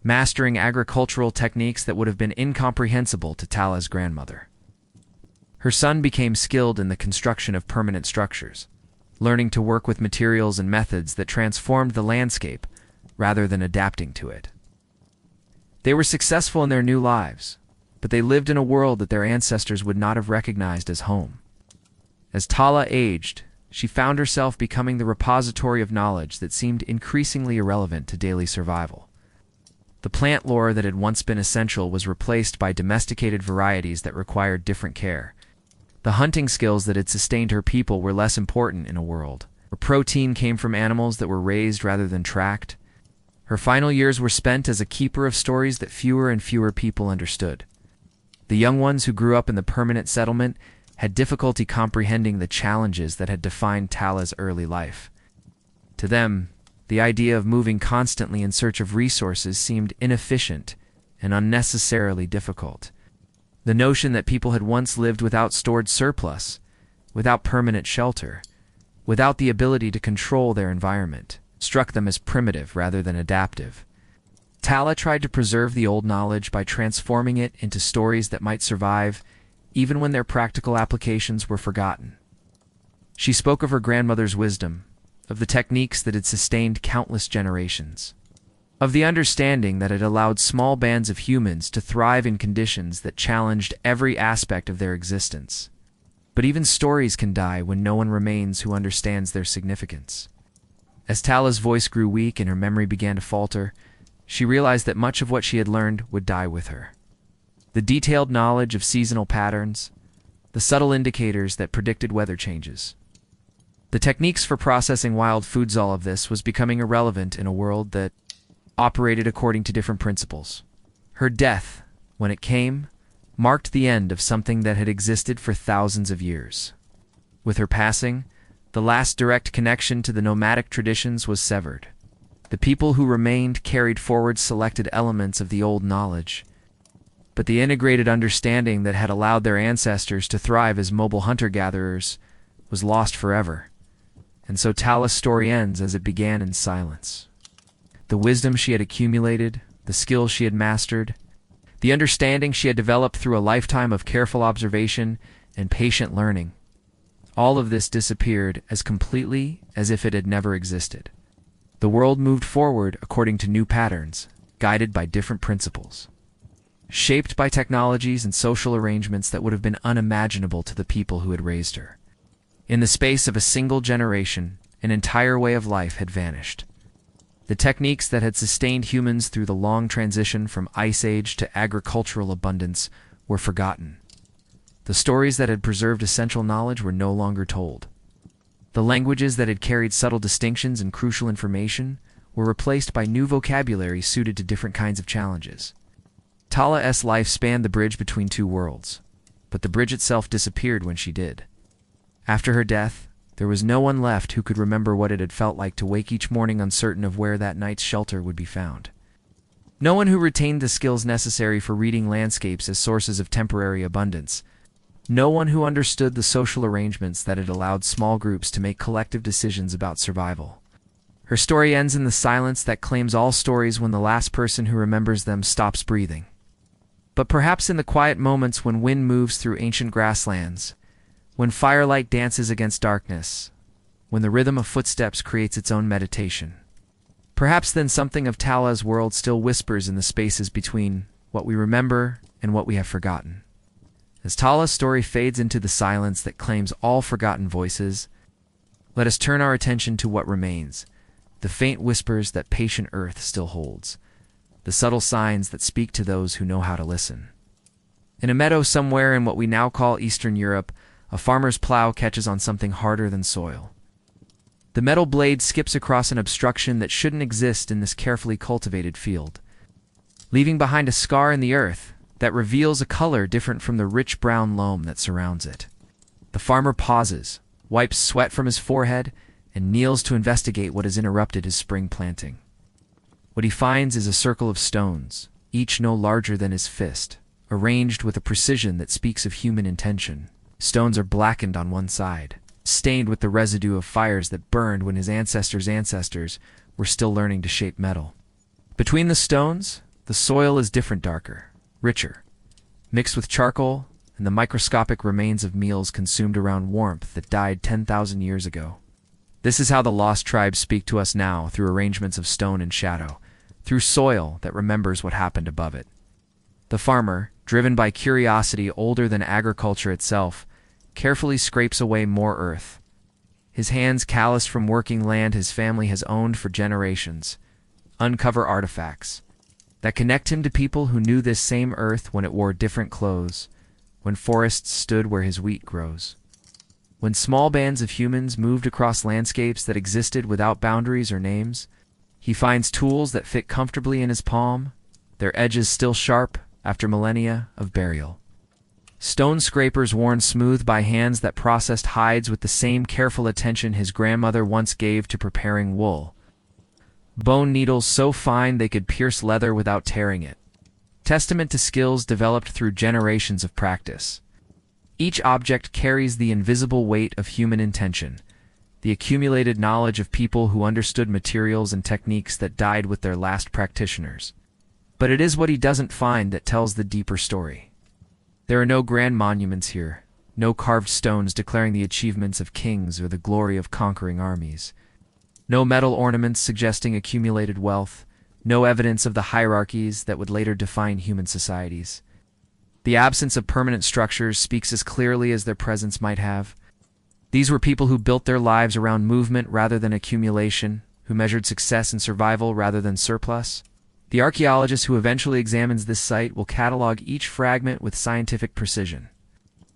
mastering agricultural techniques that would have been incomprehensible to Tala's grandmother. Her son became skilled in the construction of permanent structures, learning to work with materials and methods that transformed the landscape rather than adapting to it. They were successful in their new lives, but they lived in a world that their ancestors would not have recognized as home. As Tala aged, she found herself becoming the repository of knowledge that seemed increasingly irrelevant to daily survival. The plant lore that had once been essential was replaced by domesticated varieties that required different care. The hunting skills that had sustained her people were less important in a world where protein came from animals that were raised rather than tracked. Her final years were spent as a keeper of stories that fewer and fewer people understood. The young ones who grew up in the permanent settlement had difficulty comprehending the challenges that had defined Tala's early life. To them, the idea of moving constantly in search of resources seemed inefficient and unnecessarily difficult. The notion that people had once lived without stored surplus, without permanent shelter, without the ability to control their environment, struck them as primitive rather than adaptive. Tala tried to preserve the old knowledge by transforming it into stories that might survive even when their practical applications were forgotten. She spoke of her grandmother's wisdom, of the techniques that had sustained countless generations, of the understanding that had allowed small bands of humans to thrive in conditions that challenged every aspect of their existence. But even stories can die when no one remains who understands their significance. As Tala's voice grew weak and her memory began to falter, she realized that much of what she had learned would die with her. The detailed knowledge of seasonal patterns, the subtle indicators that predicted weather changes, the techniques for processing wild foods, all of this was becoming irrelevant in a world that operated according to different principles. Her death, when it came, marked the end of something that had existed for thousands of years. With her passing, the last direct connection to the nomadic traditions was severed. The people who remained carried forward selected elements of the old knowledge, but the integrated understanding that had allowed their ancestors to thrive as mobile hunter-gatherers was lost forever. And so Tala's story ends as it began, in silence. The wisdom she had accumulated, the skills she had mastered, the understanding she had developed through a lifetime of careful observation and patient learning, all of this disappeared as completely as if it had never existed. The world moved forward according to new patterns, guided by different principles, shaped by technologies and social arrangements that would have been unimaginable to the people who had raised her. In the space of a single generation, an entire way of life had vanished. The techniques that had sustained humans through the long transition from Ice Age to agricultural abundance were forgotten. The stories that had preserved essential knowledge were no longer told. The languages that had carried subtle distinctions and crucial information were replaced by new vocabulary suited to different kinds of challenges. Tala's life spanned the bridge between two worlds, but the bridge itself disappeared when she did. After her death, there was no one left who could remember what it had felt like to wake each morning uncertain of where that night's shelter would be found. No one who retained the skills necessary for reading landscapes as sources of temporary abundance. No one who understood the social arrangements that had allowed small groups to make collective decisions about survival. Her story ends in the silence that claims all stories when the last person who remembers them stops breathing. But perhaps in the quiet moments when wind moves through ancient grasslands, when firelight dances against darkness, when the rhythm of footsteps creates its own meditation, perhaps then something of Tala's world still whispers in the spaces between what we remember and what we have forgotten. As Tala's story fades into the silence that claims all forgotten voices, let us turn our attention to what remains, the faint whispers that patient earth still holds, the subtle signs that speak to those who know how to listen. In a meadow somewhere in what we now call Eastern Europe, a farmer's plow catches on something harder than soil. The metal blade skips across an obstruction that shouldn't exist in this carefully cultivated field, leaving behind a scar in the earth that reveals a color different from the rich brown loam that surrounds it. The farmer pauses, wipes sweat from his forehead, and kneels to investigate what has interrupted his spring planting. What he finds is a circle of stones, each no larger than his fist, arranged with a precision that speaks of human intention. Stones are blackened on one side, stained with the residue of fires that burned when his ancestors were still learning to shape metal. Between the stones, the soil is different, darker, richer, mixed with charcoal and the microscopic remains of meals consumed around warmth that died 10,000 years ago. This is how the lost tribes speak to us now, through arrangements of stone and shadow, through soil that remembers what happened above it. The farmer, driven by curiosity older than agriculture itself, carefully scrapes away more earth. His hands calloused from working land his family has owned for generations, uncover artifacts that connect him to people who knew this same earth when it wore different clothes, when forests stood where his wheat grows, when small bands of humans moved across landscapes that existed without boundaries or names. He finds tools that fit comfortably in his palm, their edges still sharp after millennia of burial. Stone scrapers worn smooth by hands that processed hides with the same careful attention his grandmother once gave to preparing wool. Bone needles so fine they could pierce leather without tearing it. Testament to skills developed through generations of practice. Each object carries the invisible weight of human intention, the accumulated knowledge of people who understood materials and techniques that died with their last practitioners. But it is what he doesn't find that tells the deeper story. There are no grand monuments here, no carved stones declaring the achievements of kings or the glory of conquering armies. No metal ornaments suggesting accumulated wealth, no evidence of the hierarchies that would later define human societies. The absence of permanent structures speaks as clearly as their presence might have. These were people who built their lives around movement rather than accumulation, who measured success and survival rather than surplus. The archaeologist who eventually examines this site will catalog each fragment with scientific precision.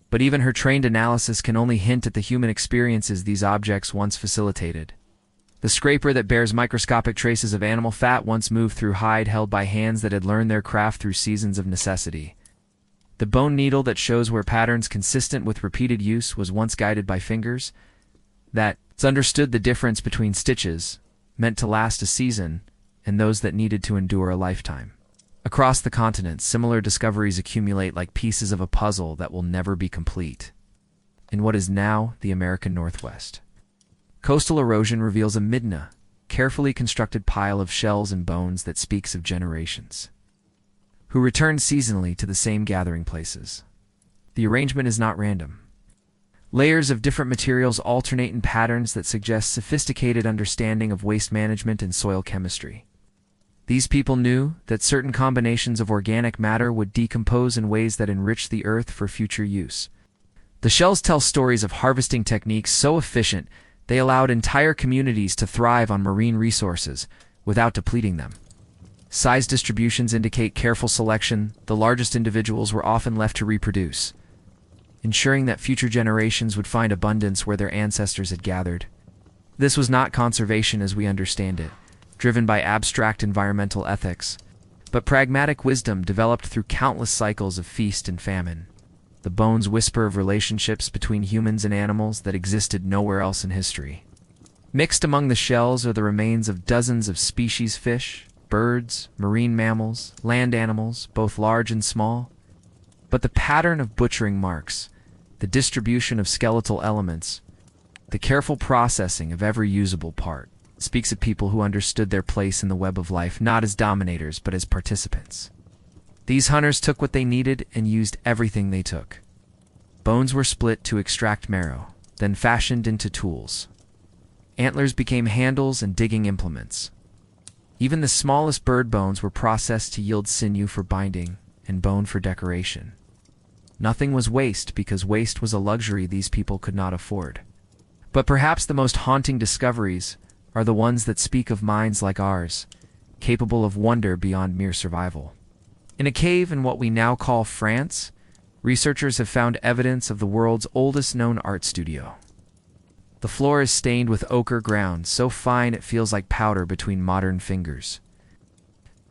But even her trained analysis can only hint at the human experiences these objects once facilitated. The scraper that bears microscopic traces of animal fat once moved through hide held by hands that had learned their craft through seasons of necessity. The bone needle that shows where patterns consistent with repeated use was once guided by fingers that understood the difference between stitches meant to last a season and those that needed to endure a lifetime. Across the continent, similar discoveries accumulate like pieces of a puzzle that will never be complete. In what is now the American Northwest, coastal erosion reveals a midna, carefully constructed pile of shells and bones that speaks of generations, who return seasonally to the same gathering places. The arrangement is not random. Layers of different materials alternate in patterns that suggest sophisticated understanding of waste management and soil chemistry. These people knew that certain combinations of organic matter would decompose in ways that enrich the earth for future use. The shells tell stories of harvesting techniques so efficient they allowed entire communities to thrive on marine resources without depleting them. Size distributions indicate careful selection. The largest individuals were often left to reproduce, ensuring that future generations would find abundance where their ancestors had gathered. This was not conservation as we understand it, driven by abstract environmental ethics, but pragmatic wisdom developed through countless cycles of feast and famine. The bones whisper of relationships between humans and animals that existed nowhere else in history. Mixed among the shells are the remains of dozens of species fish, birds, marine mammals, land animals, both large and small. But the pattern of butchering marks, the distribution of skeletal elements, the careful processing of every usable part, speaks of people who understood their place in the web of life not as dominators but as participants. These hunters took what they needed and used everything they took. Bones were split to extract marrow, then fashioned into tools. Antlers became handles and digging implements. Even the smallest bird bones were processed to yield sinew for binding and bone for decoration. Nothing was waste because waste was a luxury these people could not afford. But perhaps the most haunting discoveries are the ones that speak of minds like ours, capable of wonder beyond mere survival. In a cave in what we now call France, researchers have found evidence of the world's oldest known art studio. The floor is stained with ochre ground, so fine it feels like powder between modern fingers.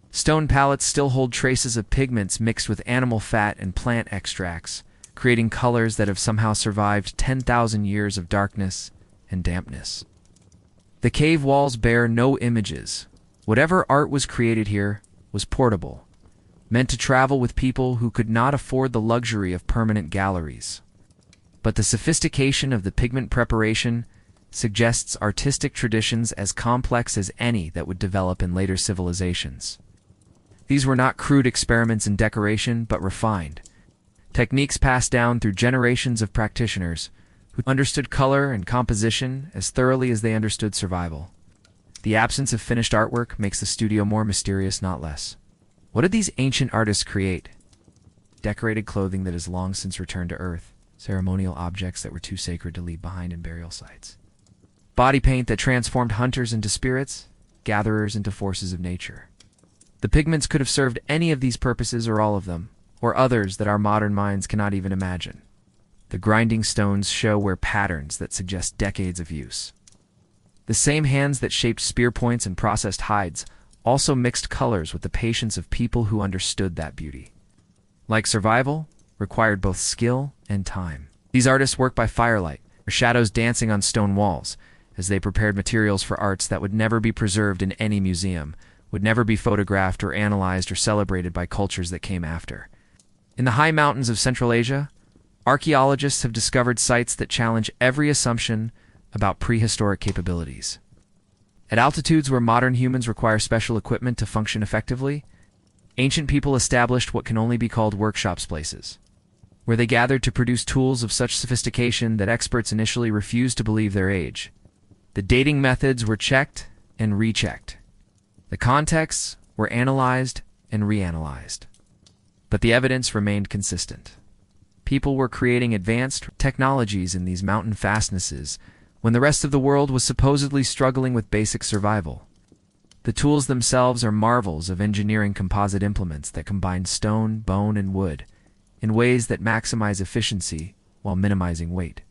Stone palettes still hold traces of pigments mixed with animal fat and plant extracts, creating colors that have somehow survived 10,000 years of darkness and dampness. The cave walls bear no images. Whatever art was created here was portable, meant to travel with people who could not afford the luxury of permanent galleries. But the sophistication of the pigment preparation suggests artistic traditions as complex as any that would develop in later civilizations. These were not crude experiments in decoration, but refined techniques passed down through generations of practitioners who understood color and composition as thoroughly as they understood survival. The absence of finished artwork makes the studio more mysterious, not less. What did these ancient artists create? Decorated clothing that has long since returned to Earth, ceremonial objects that were too sacred to leave behind in burial sites. Body paint that transformed hunters into spirits, gatherers into forces of nature. The pigments could have served any of these purposes or all of them, or others that our modern minds cannot even imagine. The grinding stones show where patterns that suggest decades of use. The same hands that shaped spear points and processed hides also mixed colors with the patience of people who understood that beauty. Like survival, required both skill and time. These artists worked by firelight, their shadows dancing on stone walls, as they prepared materials for arts that would never be preserved in any museum, would never be photographed or analyzed or celebrated by cultures that came after. In the high mountains of Central Asia, archaeologists have discovered sites that challenge every assumption about prehistoric capabilities. At altitudes where modern humans require special equipment to function effectively, ancient people established what can only be called workshops places, where they gathered to produce tools of such sophistication that experts initially refused to believe their age. The dating methods were checked and rechecked. The contexts were analyzed and reanalyzed. But the evidence remained consistent. People were creating advanced technologies in these mountain fastnesses when the rest of the world was supposedly struggling with basic survival. The tools themselves are marvels of engineering composite implements that combine stone, bone, and wood in ways that maximize efficiency while minimizing weight.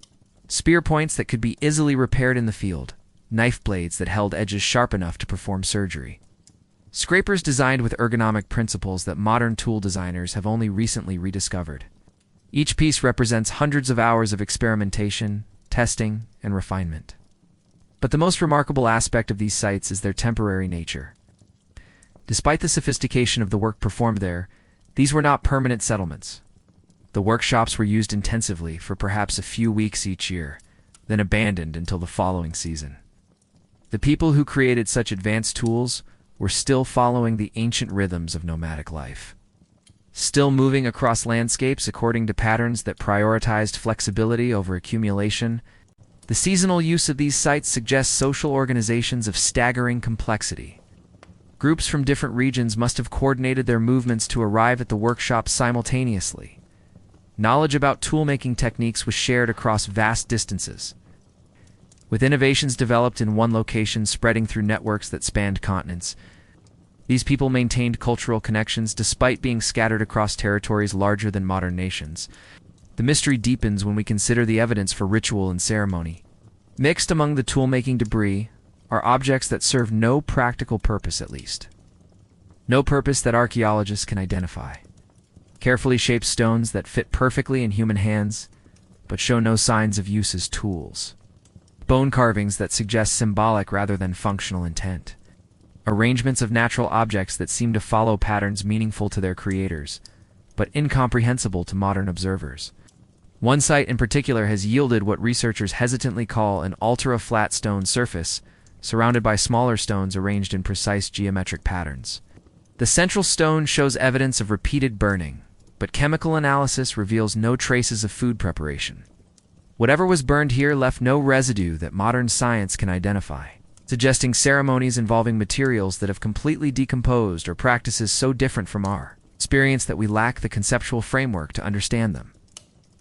Spear points that could be easily repaired in the field, knife blades that held edges sharp enough to perform surgery. Scrapers designed with ergonomic principles that modern tool designers have only recently rediscovered. Each piece represents hundreds of hours of experimentation, testing, and refinement. But the most remarkable aspect of these sites is their temporary nature. Despite the sophistication of the work performed there, these were not permanent settlements. The workshops were used intensively for perhaps a few weeks each year, then abandoned until the following season. The people who created such advanced tools were still following the ancient rhythms of nomadic life, still moving across landscapes according to patterns that prioritized flexibility over accumulation. The seasonal use of these sites suggests social organizations of staggering complexity. Groups from different regions must have coordinated their movements to arrive at the workshop simultaneously. Knowledge about tool-making techniques was shared across vast distances, with innovations developed in one location spreading through networks that spanned continents. These people maintained cultural connections despite being scattered across territories larger than modern nations. The mystery deepens when we consider the evidence for ritual and ceremony. Mixed among the tool-making debris are objects that serve no practical purpose, at least. No purpose that archaeologists can identify. Carefully shaped stones that fit perfectly in human hands, but show no signs of use as tools. Bone carvings that suggest symbolic rather than functional intent. Arrangements of natural objects that seem to follow patterns meaningful to their creators, but incomprehensible to modern observers. One site in particular has yielded what researchers hesitantly call an ultra-flat stone surface, surrounded by smaller stones arranged in precise geometric patterns. The central stone shows evidence of repeated burning, but chemical analysis reveals no traces of food preparation. Whatever was burned here left no residue that modern science can identify, suggesting ceremonies involving materials that have completely decomposed or practices so different from our experience that we lack the conceptual framework to understand them.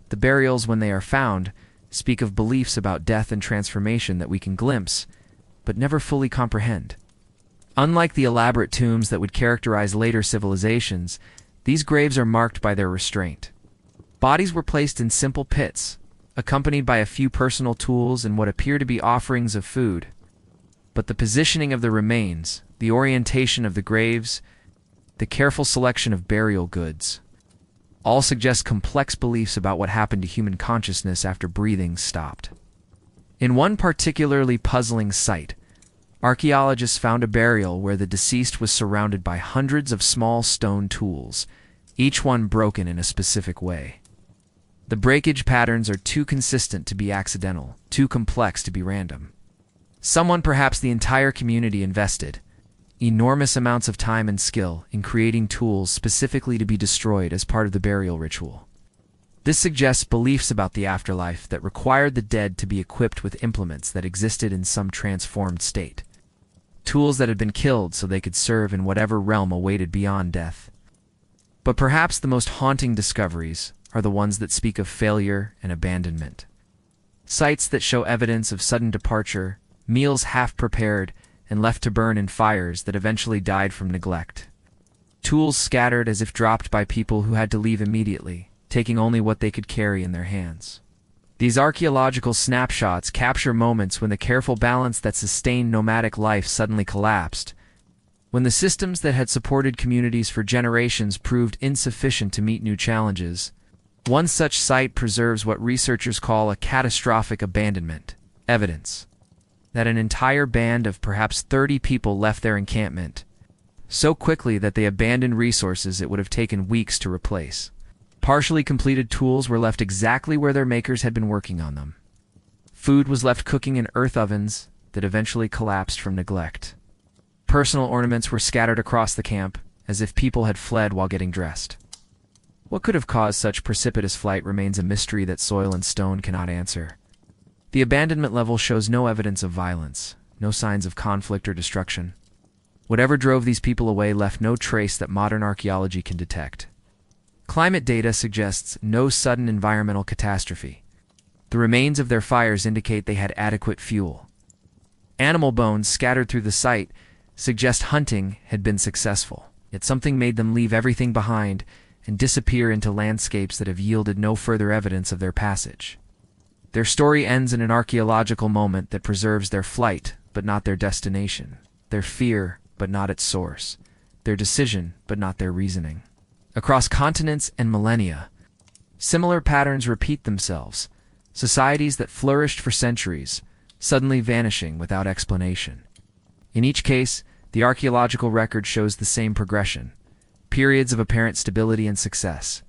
The burials, when they are found, speak of beliefs about death and transformation that we can glimpse, but never fully comprehend. Unlike the elaborate tombs that would characterize later civilizations, these graves are marked by their restraint. Bodies were placed in simple pits, accompanied by a few personal tools and what appear to be offerings of food. But the positioning of the remains, the orientation of the graves, the careful selection of burial goods, all suggest complex beliefs about what happened to human consciousness after breathing stopped. In one particularly puzzling site, archaeologists found a burial where the deceased was surrounded by hundreds of small stone tools, each one broken in a specific way. The breakage patterns are too consistent to be accidental, too complex to be random. Someone, perhaps the entire community, invested enormous amounts of time and skill in creating tools specifically to be destroyed as part of the burial ritual. This suggests beliefs about the afterlife that required the dead to be equipped with implements that existed in some transformed state. Tools that had been killed so they could serve in whatever realm awaited beyond death. But perhaps the most haunting discoveries are the ones that speak of failure and abandonment. Sites that show evidence of sudden departure, meals half prepared and left to burn in fires that eventually died from neglect. Tools scattered as if dropped by people who had to leave immediately, taking only what they could carry in their hands. These archaeological snapshots capture moments when the careful balance that sustained nomadic life suddenly collapsed, when the systems that had supported communities for generations proved insufficient to meet new challenges. One such site preserves what researchers call a catastrophic abandonment evidence that an entire band of perhaps 30 people left their encampment so quickly that they abandoned resources it would have taken weeks to replace. Partially completed tools were left exactly where their makers had been working on them. Food was left cooking in earth ovens that eventually collapsed from neglect. Personal ornaments were scattered across the camp, as if people had fled while getting dressed. What could have caused such precipitous flight remains a mystery that soil and stone cannot answer. The abandonment level shows no evidence of violence, no signs of conflict or destruction. Whatever drove these people away left no trace that modern archaeology can detect. Climate data suggests no sudden environmental catastrophe. The remains of their fires indicate they had adequate fuel. Animal bones scattered through the site suggest hunting had been successful, yet something made them leave everything behind and disappear into landscapes that have yielded no further evidence of their passage. Their story ends in an archaeological moment that preserves their flight, but not their destination, their fear, but not its source, their decision, but not their reasoning. Across continents and millennia, similar patterns repeat themselves, societies that flourished for centuries, suddenly vanishing without explanation. In each case, the archaeological record shows the same progression: periods of apparent stability and success,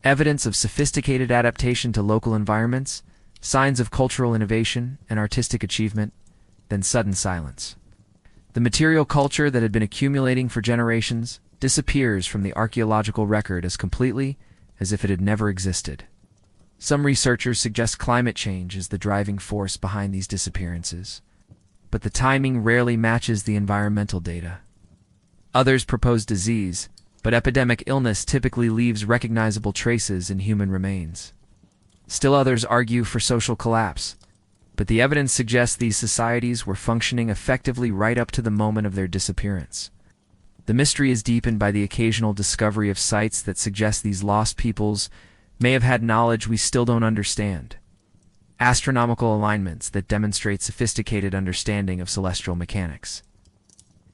evidence of sophisticated adaptation to local environments, signs of cultural innovation and artistic achievement, then sudden silence. The material culture that had been accumulating for generations disappears from the archaeological record as completely as if it had never existed. Some researchers suggest climate change is the driving force behind these disappearances, but the timing rarely matches the environmental data. Others propose disease, but epidemic illness typically leaves recognizable traces in human remains. Still others argue for social collapse, but the evidence suggests these societies were functioning effectively right up to the moment of their disappearance. The mystery is deepened by the occasional discovery of sites that suggest these lost peoples may have had knowledge we still don't understand. Astronomical alignments that demonstrate sophisticated understanding of celestial mechanics.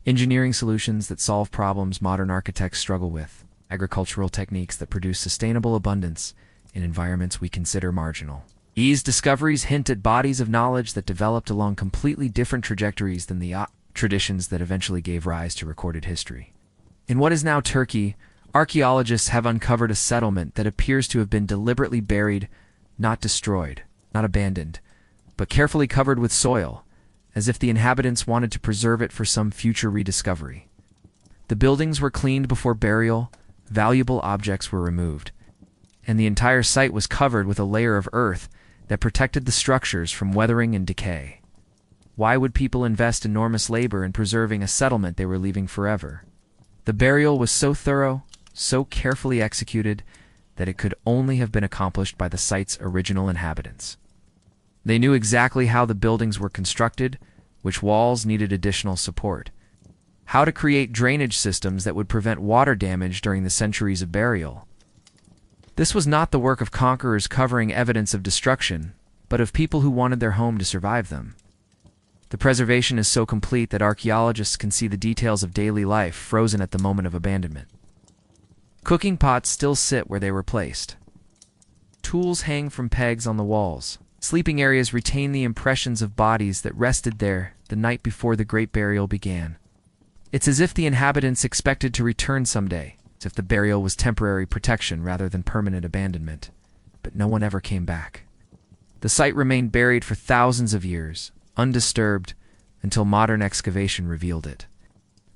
Engineering solutions that solve problems modern architects struggle with. Agricultural techniques that produce sustainable abundance in environments we consider marginal. These discoveries hint at bodies of knowledge that developed along completely different trajectories than the traditions that eventually gave rise to recorded history. In what is now Turkey, archaeologists have uncovered a settlement that appears to have been deliberately buried, not destroyed, not abandoned, but carefully covered with soil, as if the inhabitants wanted to preserve it for some future rediscovery. The buildings were cleaned before burial, valuable objects were removed, and the entire site was covered with a layer of earth that protected the structures from weathering and decay. Why would people invest enormous labor in preserving a settlement they were leaving forever? The burial was so thorough, so carefully executed, that it could only have been accomplished by the site's original inhabitants. They knew exactly how the buildings were constructed, which walls needed additional support, how to create drainage systems that would prevent water damage during the centuries of burial. This was not the work of conquerors covering evidence of destruction, but of people who wanted their home to survive them. The preservation is so complete that archaeologists can see the details of daily life frozen at the moment of abandonment. Cooking pots still sit where they were placed. Tools hang from pegs on the walls. Sleeping areas retain the impressions of bodies that rested there the night before the great burial began. It's as if the inhabitants expected to return someday, as if the burial was temporary protection rather than permanent abandonment. But no one ever came back. The site remained buried for thousands of years, undisturbed, until modern excavation revealed it.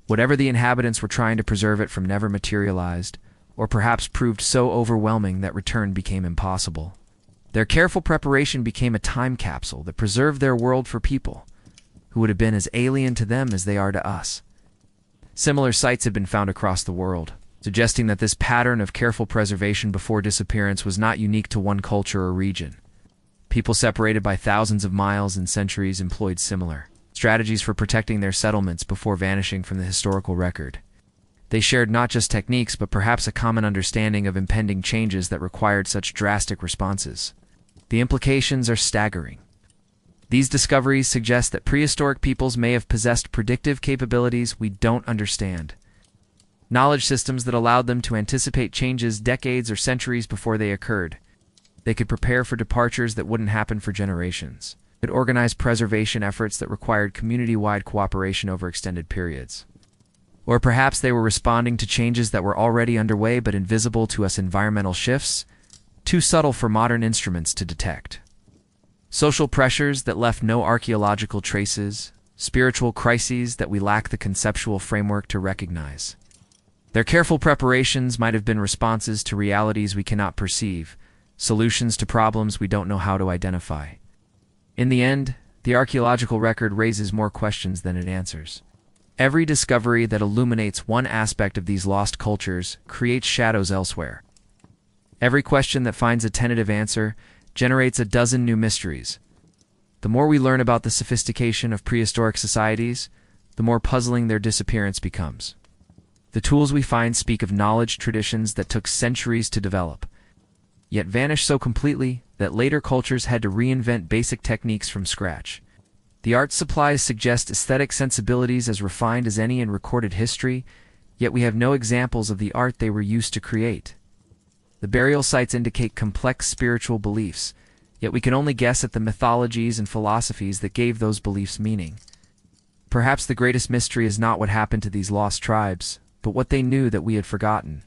Whatever the inhabitants were trying to preserve it from never materialized, or perhaps proved so overwhelming that return became impossible. Their careful preparation became a time capsule that preserved their world for people who would have been as alien to them as they are to us. Similar sites have been found across the world, suggesting that this pattern of careful preservation before disappearance was not unique to one culture or region. People separated by thousands of miles and centuries employed similar strategies for protecting their settlements before vanishing from the historical record. They shared not just techniques, but perhaps a common understanding of impending changes that required such drastic responses. The implications are staggering. These discoveries suggest that prehistoric peoples may have possessed predictive capabilities we don't understand. Knowledge systems that allowed them to anticipate changes decades or centuries before they occurred. They could prepare for departures that wouldn't happen for generations. It organized preservation efforts that required community-wide cooperation over extended periods. Or perhaps they were responding to changes that were already underway but invisible to us, environmental shifts, too subtle for modern instruments to detect. Social pressures that left no archaeological traces, spiritual crises that we lack the conceptual framework to recognize. Their careful preparations might have been responses to realities we cannot perceive, solutions to problems we don't know how to identify. In the end, the archaeological record raises more questions than it answers. Every discovery that illuminates one aspect of these lost cultures creates shadows elsewhere. Every question that finds a tentative answer generates a dozen new mysteries. The more we learn about the sophistication of prehistoric societies, the more puzzling their disappearance becomes. The tools we find speak of knowledge traditions that took centuries to develop, yet vanished so completely that later cultures had to reinvent basic techniques from scratch. The art supplies suggest aesthetic sensibilities as refined as any in recorded history, yet we have no examples of the art they were used to create. The burial sites indicate complex spiritual beliefs, yet we can only guess at the mythologies and philosophies that gave those beliefs meaning. Perhaps the greatest mystery is not what happened to these lost tribes, but what they knew that we had forgotten.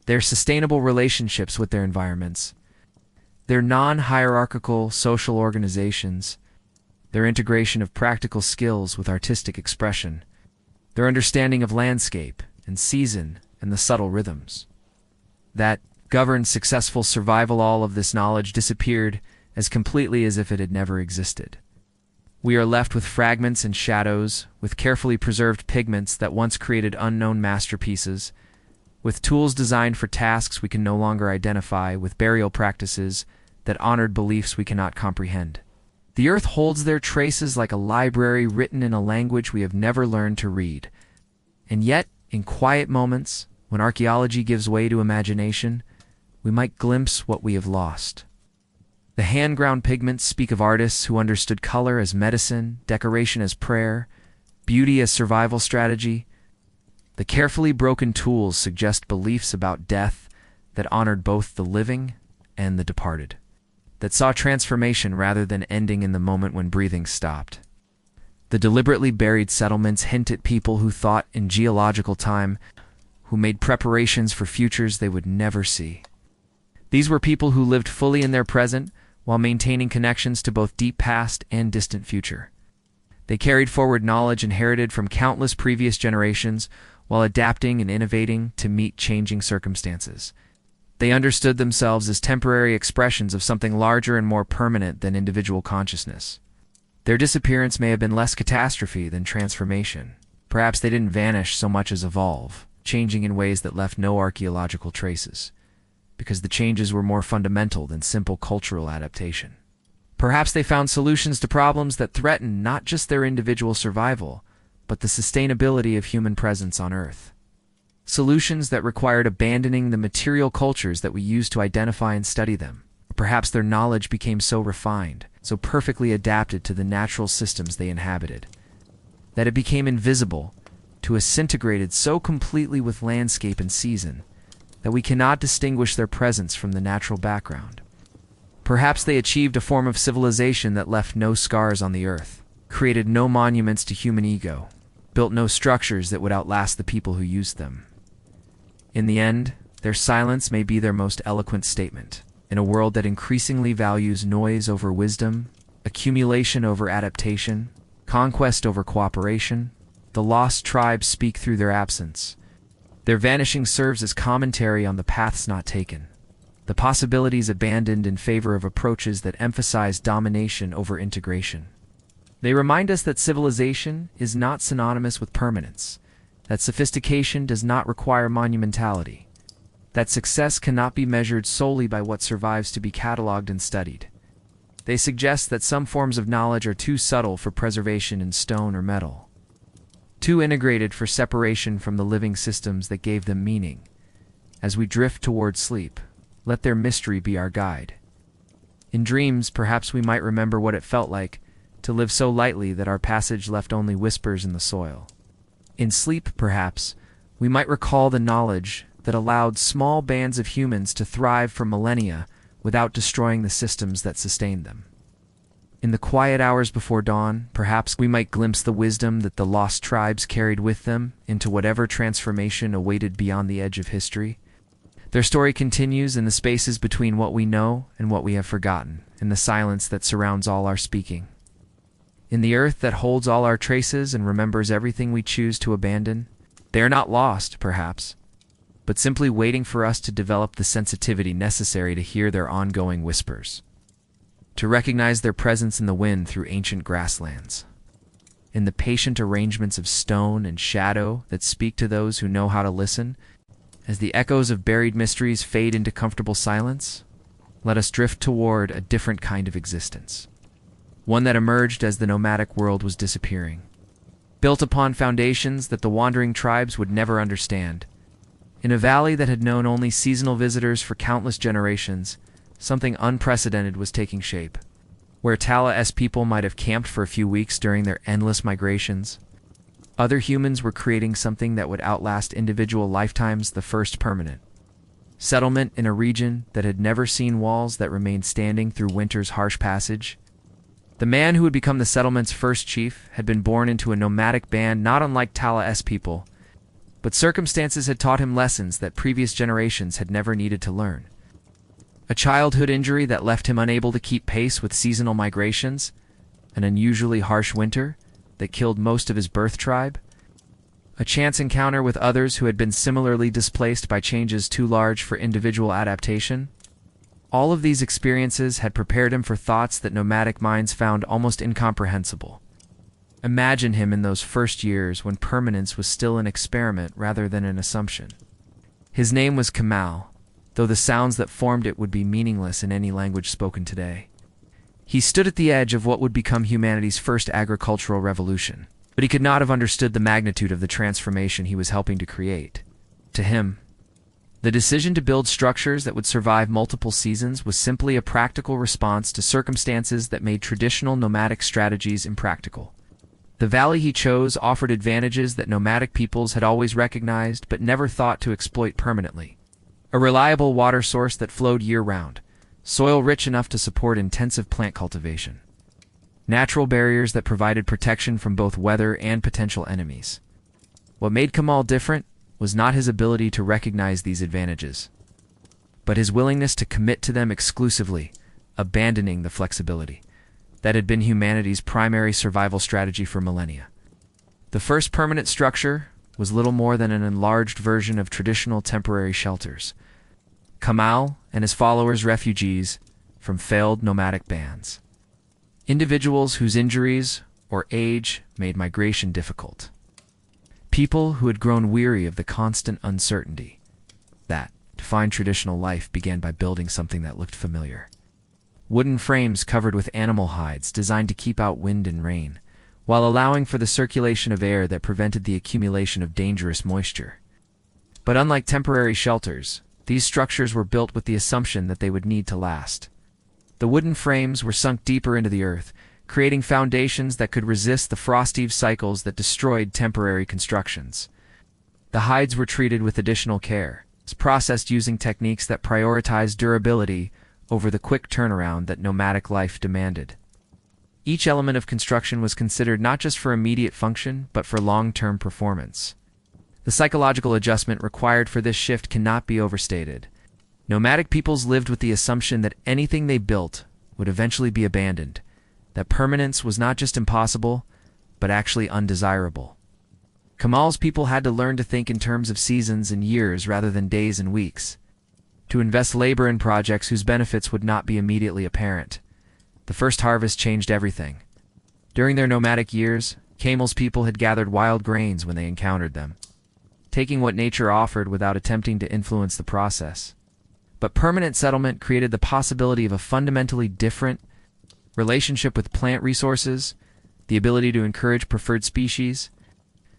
Their sustainable relationships with their environments, their non-hierarchical social organizations, their integration of practical skills with artistic expression, their understanding of landscape and season and the subtle rhythms that governed successful survival. All of this knowledge disappeared as completely as if it had never existed. We are left with fragments and shadows, with carefully preserved pigments that once created unknown masterpieces, with tools designed for tasks we can no longer identify, with burial practices that honored beliefs we cannot comprehend. The earth holds their traces like a library written in a language we have never learned to read. And yet, in quiet moments, when archaeology gives way to imagination, we might glimpse what we have lost. The hand-ground pigments speak of artists who understood color as medicine, decoration as prayer, beauty as survival strategy. The carefully broken tools suggest beliefs about death that honored both the living and the departed, that saw transformation rather than ending in the moment when breathing stopped. The deliberately buried settlements hint at people who thought in geological time, who made preparations for futures they would never see. These were people who lived fully in their present while maintaining connections to both deep past and distant future. They carried forward knowledge inherited from countless previous generations while adapting and innovating to meet changing circumstances. They understood themselves as temporary expressions of something larger and more permanent than individual consciousness. Their disappearance may have been less catastrophe than transformation. Perhaps they didn't vanish so much as evolve, changing in ways that left no archaeological traces, because the changes were more fundamental than simple cultural adaptation. Perhaps they found solutions to problems that threaten not just their individual survival, but the sustainability of human presence on Earth. Solutions that required abandoning the material cultures that we use to identify and study them. Perhaps their knowledge became so refined, so perfectly adapted to the natural systems they inhabited, that it became invisible, to disintegrated so completely with landscape and season, that we cannot distinguish their presence from the natural background. Perhaps they achieved a form of civilization that left no scars on the earth, created no monuments to human ego, built no structures that would outlast the people who used them. In the end, their silence may be their most eloquent statement. In a world that increasingly values noise over wisdom, accumulation over adaptation, conquest over cooperation, the lost tribes speak through their absence. Their vanishing serves as commentary on the paths not taken, the possibilities abandoned in favor of approaches that emphasize domination over integration. They remind us that civilization is not synonymous with permanence, that sophistication does not require monumentality, that success cannot be measured solely by what survives to be cataloged and studied. They suggest that some forms of knowledge are too subtle for preservation in stone or metal, too integrated for separation from the living systems that gave them meaning. As we drift toward sleep, let their mystery be our guide. In dreams, perhaps we might remember what it felt like to live so lightly that our passage left only whispers in the soil. In sleep, perhaps, we might recall the knowledge that allowed small bands of humans to thrive for millennia without destroying the systems that sustained them. In the quiet hours before dawn, perhaps we might glimpse the wisdom that the lost tribes carried with them into whatever transformation awaited beyond the edge of history. Their story continues in the spaces between what we know and what we have forgotten, in the silence that surrounds all our speaking. In the earth that holds all our traces and remembers everything we choose to abandon. They are not lost, perhaps, but simply waiting for us to develop the sensitivity necessary to hear their ongoing whispers, to recognize their presence in the wind through ancient grasslands, in the patient arrangements of stone and shadow that speak to those who know how to listen. As the echoes of buried mysteries fade into comfortable silence, let us drift toward a different kind of existence, one that emerged as the nomadic world was disappearing, built upon foundations that the wandering tribes would never understand. In a valley that had known only seasonal visitors for countless generations, something unprecedented was taking shape. Where Tala's people might have camped for a few weeks during their endless migrations, other humans were creating something that would outlast individual lifetimes, the first permanent settlement in a region that had never seen walls that remained standing through winter's harsh passage. The man who would become the settlement's first chief had been born into a nomadic band not unlike Tala's people, but circumstances had taught him lessons that previous generations had never needed to learn. A childhood injury that left him unable to keep pace with seasonal migrations, an unusually harsh winter that killed most of his birth tribe, a chance encounter with others who had been similarly displaced by changes too large for individual adaptation. All of these experiences had prepared him for thoughts that nomadic minds found almost incomprehensible. Imagine him in those first years when permanence was still an experiment rather than an assumption. His name was Kamal, though the sounds that formed it would be meaningless in any language spoken today. He stood at the edge of what would become humanity's first agricultural revolution, but he could not have understood the magnitude of the transformation he was helping to create. To him, the decision to build structures that would survive multiple seasons was simply a practical response to circumstances that made traditional nomadic strategies impractical. The valley he chose offered advantages that nomadic peoples had always recognized but never thought to exploit permanently. A reliable water source that flowed year-round, soil rich enough to support intensive plant cultivation, natural barriers that provided protection from both weather and potential enemies. What made Kamal different was not his ability to recognize these advantages, but his willingness to commit to them exclusively, abandoning the flexibility that had been humanity's primary survival strategy for millennia. The first permanent structure was little more than an enlarged version of traditional temporary shelters. Kamal and his followers refugees from failed nomadic bands, individuals whose injuries or age made migration difficult. People who had grown weary of the constant uncertainty that defined traditional life began by building something that looked familiar. Wooden frames covered with animal hides designed to keep out wind and rain, while allowing for the circulation of air that prevented the accumulation of dangerous moisture. But unlike temporary shelters, these structures were built with the assumption that they would need to last. The wooden frames were sunk deeper into the earth, creating foundations that could resist the frosty cycles that destroyed temporary constructions. The hides were treated with additional care, processed using techniques that prioritized durability over the quick turnaround that nomadic life demanded. Each element of construction was considered not just for immediate function, but for long-term performance. The psychological adjustment required for this shift cannot be overstated. Nomadic peoples lived with the assumption that anything they built would eventually be abandoned, that permanence was not just impossible, but actually undesirable. Kamal's people had to learn to think in terms of seasons and years rather than days and weeks, to invest labor in projects whose benefits would not be immediately apparent. The first harvest changed everything. During their nomadic years, Kamal's people had gathered wild grains when they encountered them, taking what nature offered without attempting to influence the process. But permanent settlement created the possibility of a fundamentally different relationship with plant resources, the ability to encourage preferred species,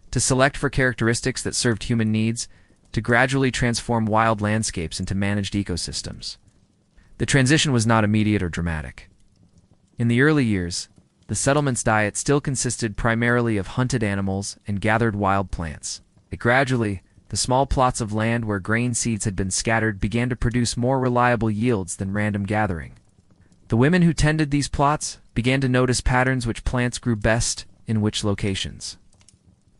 to select for characteristics that served human needs, to gradually transform wild landscapes into managed ecosystems. The transition was not immediate or dramatic. In the early years, the settlement's diet still consisted primarily of hunted animals and gathered wild plants. But gradually, the small plots of land where grain seeds had been scattered began to produce more reliable yields than random gathering. The women who tended these plots began to notice patterns: which plants grew best in which locations,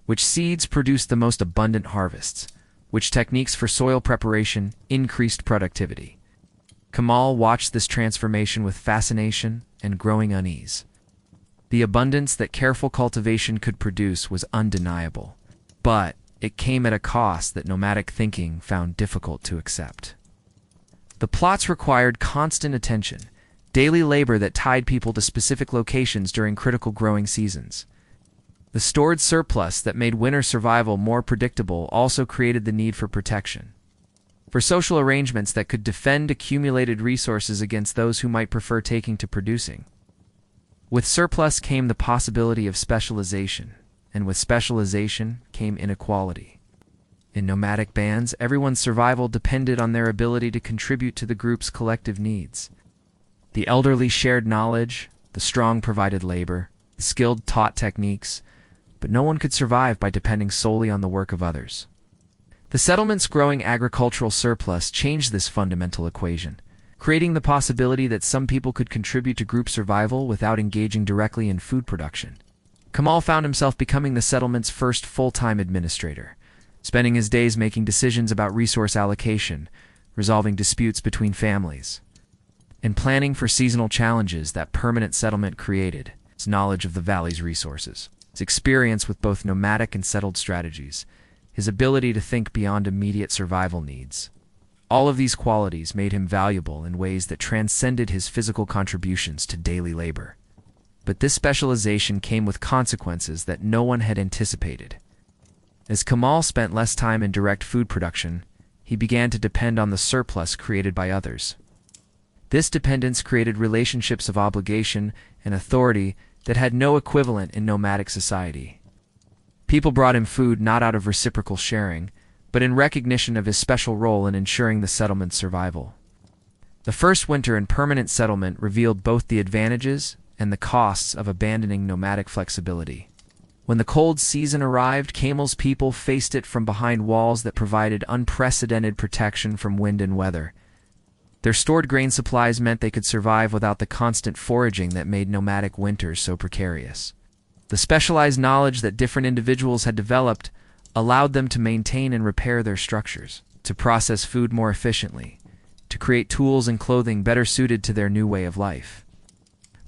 which seeds produced the most abundant harvests, which techniques for soil preparation increased productivity. Kamal watched this transformation with fascination and growing unease. The abundance that careful cultivation could produce was undeniable, but it came at a cost that nomadic thinking found difficult to accept. The plots required constant attention, daily labor that tied people to specific locations during critical growing seasons. The stored surplus that made winter survival more predictable also created the need for protection, for social arrangements that could defend accumulated resources against those who might prefer taking to producing. With surplus came the possibility of specialization, and with specialization came inequality. In nomadic bands, everyone's survival depended on their ability to contribute to the group's collective needs. The elderly shared knowledge, the strong provided labor, the skilled taught techniques, but no one could survive by depending solely on the work of others. The settlement's growing agricultural surplus changed this fundamental equation, creating the possibility that some people could contribute to group survival without engaging directly in food production. Kamal found himself becoming the settlement's first full-time administrator, spending his days making decisions about resource allocation, resolving disputes between families, and planning for seasonal challenges that permanent settlement created. His knowledge of the valley's resources, his experience with both nomadic and settled strategies, his ability to think beyond immediate survival needs. All of these qualities made him valuable in ways that transcended his physical contributions to daily labor. But this specialization came with consequences that no one had anticipated. As Kamal spent less time in direct food production, he began to depend on the surplus created by others. This dependence created relationships of obligation and authority that had no equivalent in nomadic society. People brought him food not out of reciprocal sharing, but in recognition of his special role in ensuring the settlement's survival. The first winter in permanent settlement revealed both the advantages and the costs of abandoning nomadic flexibility. When the cold season arrived, Kamal's people faced it from behind walls that provided unprecedented protection from wind and weather. Their stored grain supplies meant they could survive without the constant foraging that made nomadic winters so precarious. The specialized knowledge that different individuals had developed allowed them to maintain and repair their structures, to process food more efficiently, to create tools and clothing better suited to their new way of life.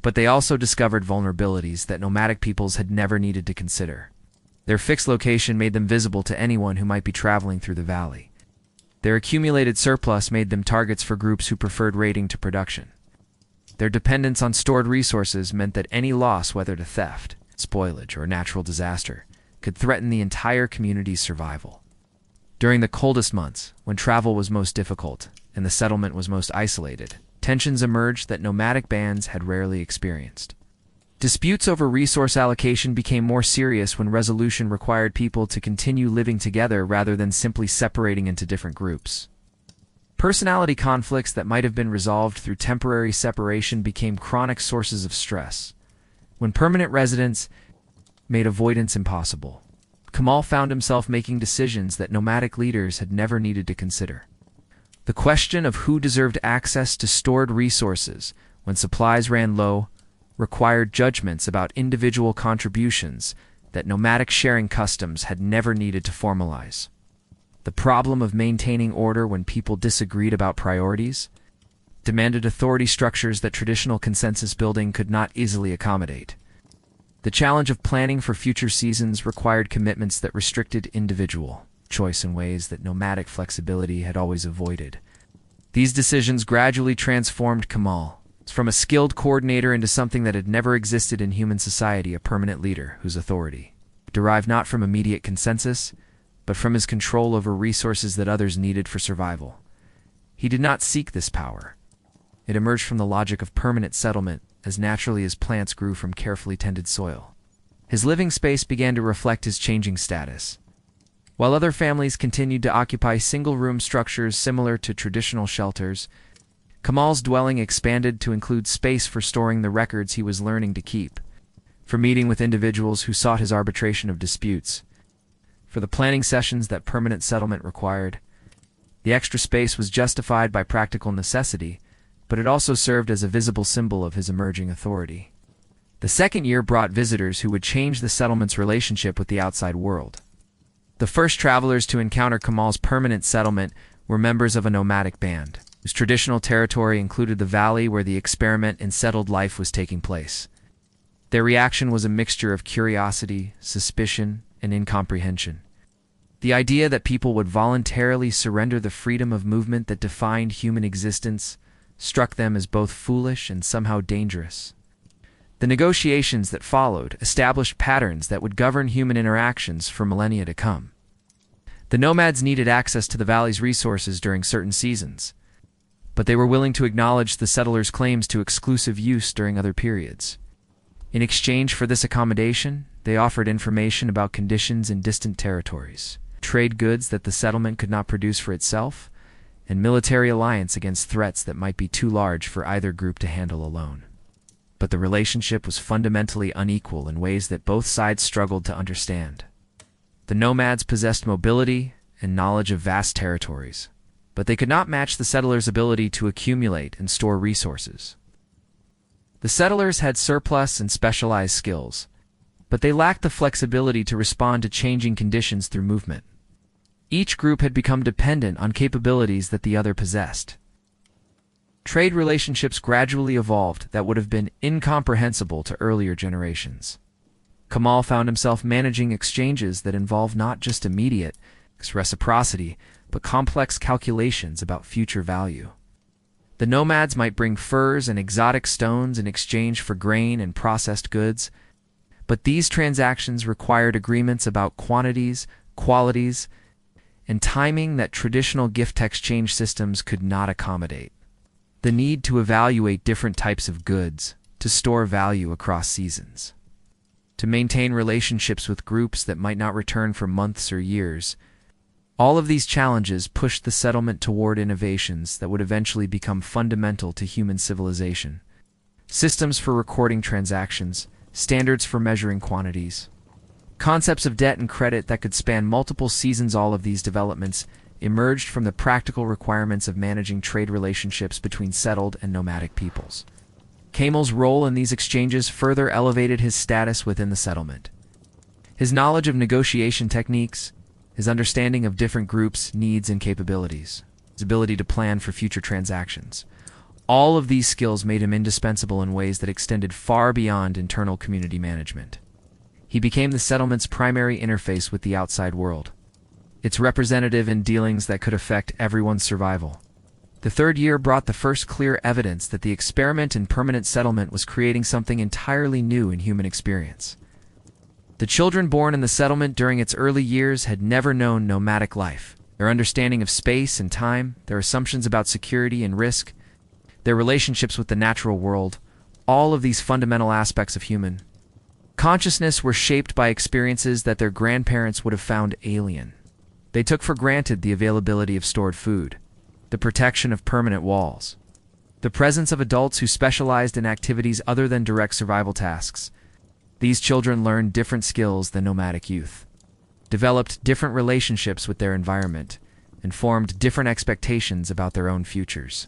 But they also discovered vulnerabilities that nomadic peoples had never needed to consider. Their fixed location made them visible to anyone who might be traveling through the valley. Their accumulated surplus made them targets for groups who preferred raiding to production. Their dependence on stored resources meant that any loss, whether to theft, spoilage, or natural disaster, could threaten the entire community's survival. During the coldest months, when travel was most difficult and the settlement was most isolated, tensions emerged that nomadic bands had rarely experienced. Disputes over resource allocation became more serious when resolution required people to continue living together rather than simply separating into different groups. Personality conflicts that might have been resolved through temporary separation became chronic sources of stress. When permanent residence made avoidance impossible, Kamal found himself making decisions that nomadic leaders had never needed to consider. The question of who deserved access to stored resources when supplies ran low required judgments about individual contributions that nomadic sharing customs had never needed to formalize. The problem of maintaining order when people disagreed about priorities demanded authority structures that traditional consensus building could not easily accommodate. The challenge of planning for future seasons required commitments that restricted individual choice in ways that nomadic flexibility had always avoided. These decisions gradually transformed Kamal from a skilled coordinator into something that had never existed in human society: a permanent leader whose authority derived not from immediate consensus, but from his control over resources that others needed for survival. He did not seek this power. It emerged from the logic of permanent settlement as naturally as plants grew from carefully tended soil. His living space began to reflect his changing status. While other families continued to occupy single-room structures similar to traditional shelters, Kamal's dwelling expanded to include space for storing the records he was learning to keep, for meeting with individuals who sought his arbitration of disputes, for the planning sessions that permanent settlement required. The extra space was justified by practical necessity, but it also served as a visible symbol of his emerging authority. The second year brought visitors who would change the settlement's relationship with the outside world. The first travelers to encounter Kamal's permanent settlement were members of a nomadic band, whose traditional territory included the valley where the experiment in settled life was taking place. Their reaction was a mixture of curiosity, suspicion, and incomprehension. The idea that people would voluntarily surrender the freedom of movement that defined human existence struck them as both foolish and somehow dangerous. The negotiations that followed established patterns that would govern human interactions for millennia to come. The nomads needed access to the valley's resources during certain seasons, but they were willing to acknowledge the settlers' claims to exclusive use during other periods. In exchange for this accommodation, they offered information about conditions in distant territories, trade goods that the settlement could not produce for itself, and military alliance against threats that might be too large for either group to handle alone. But the relationship was fundamentally unequal in ways that both sides struggled to understand. The nomads possessed mobility and knowledge of vast territories, but they could not match the settlers' ability to accumulate and store resources. The settlers had surplus and specialized skills, but they lacked the flexibility to respond to changing conditions through movement. Each group had become dependent on capabilities that the other possessed. Trade relationships gradually evolved that would have been incomprehensible to earlier generations. Kamal found himself managing exchanges that involved not just immediate reciprocity, but complex calculations about future value. The nomads might bring furs and exotic stones in exchange for grain and processed goods, but these transactions required agreements about quantities, qualities, and timing that traditional gift exchange systems could not accommodate. The need to evaluate different types of goods, to store value across seasons, to maintain relationships with groups that might not return for months or years. All of these challenges pushed the settlement toward innovations that would eventually become fundamental to human civilization. Systems for recording transactions, standards for measuring quantities, concepts of debt and credit that could span multiple seasons. All of these developments emerged from the practical requirements of managing trade relationships between settled and nomadic peoples. Kamal's role in these exchanges further elevated his status within the settlement. His knowledge of negotiation techniques, his understanding of different groups' needs and capabilities, his ability to plan for future transactions, all of these skills made him indispensable in ways that extended far beyond internal community management. He became the settlement's primary interface with the outside world, its representative in dealings that could affect everyone's survival. The third year brought the first clear evidence that the experiment in permanent settlement was creating something entirely new in human experience. The children born in the settlement during its early years had never known nomadic life. Their understanding of space and time, their assumptions about security and risk, their relationships with the natural world, all of these fundamental aspects of human consciousness were shaped by experiences that their grandparents would have found alien. They took for granted the availability of stored food, the protection of permanent walls, the presence of adults who specialized in activities other than direct survival tasks. These children learned different skills than nomadic youth, developed different relationships with their environment, and formed different expectations about their own futures.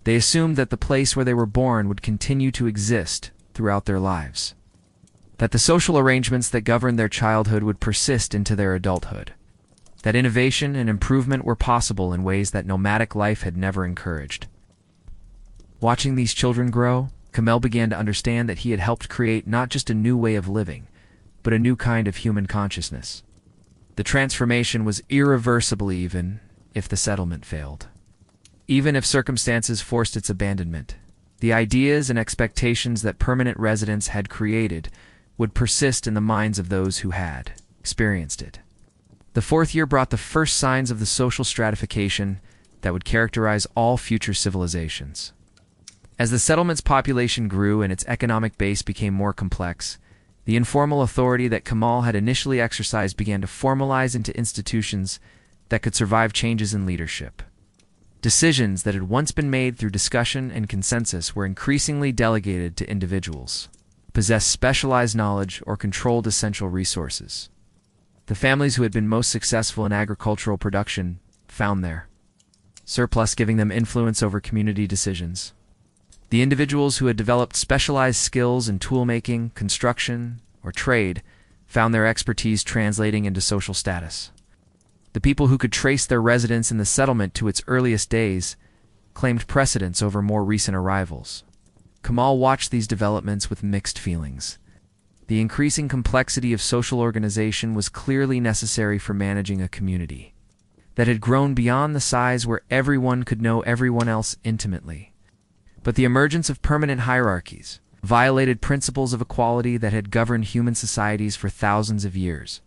They assumed that the place where they were born would continue to exist throughout their lives, that the social arrangements that governed their childhood would persist into their adulthood, that innovation and improvement were possible in ways that nomadic life had never encouraged. Watching these children grow, Kamal began to understand that he had helped create not just a new way of living, but a new kind of human consciousness. The transformation was irreversible even if the settlement failed. Even if circumstances forced its abandonment, the ideas and expectations that permanent residents had created would persist in the minds of those who had experienced it. The fourth year brought the first signs of the social stratification that would characterize all future civilizations. As the settlement's population grew and its economic base became more complex, the informal authority that Kamal had initially exercised began to formalize into institutions that could survive changes in leadership. Decisions that had once been made through discussion and consensus were increasingly delegated to individuals who possessed specialized knowledge or controlled essential resources. The families who had been most successful in agricultural production found their surplus giving them influence over community decisions. The individuals who had developed specialized skills in tool-making, construction, or trade found their expertise translating into social status. The people who could trace their residence in the settlement to its earliest days claimed precedence over more recent arrivals. Kamal watched these developments with mixed feelings. The increasing complexity of social organization was clearly necessary for managing a community that had grown beyond the size where everyone could know everyone else intimately. But the emergence of permanent hierarchies violated principles of equality that had governed human societies for thousands of years.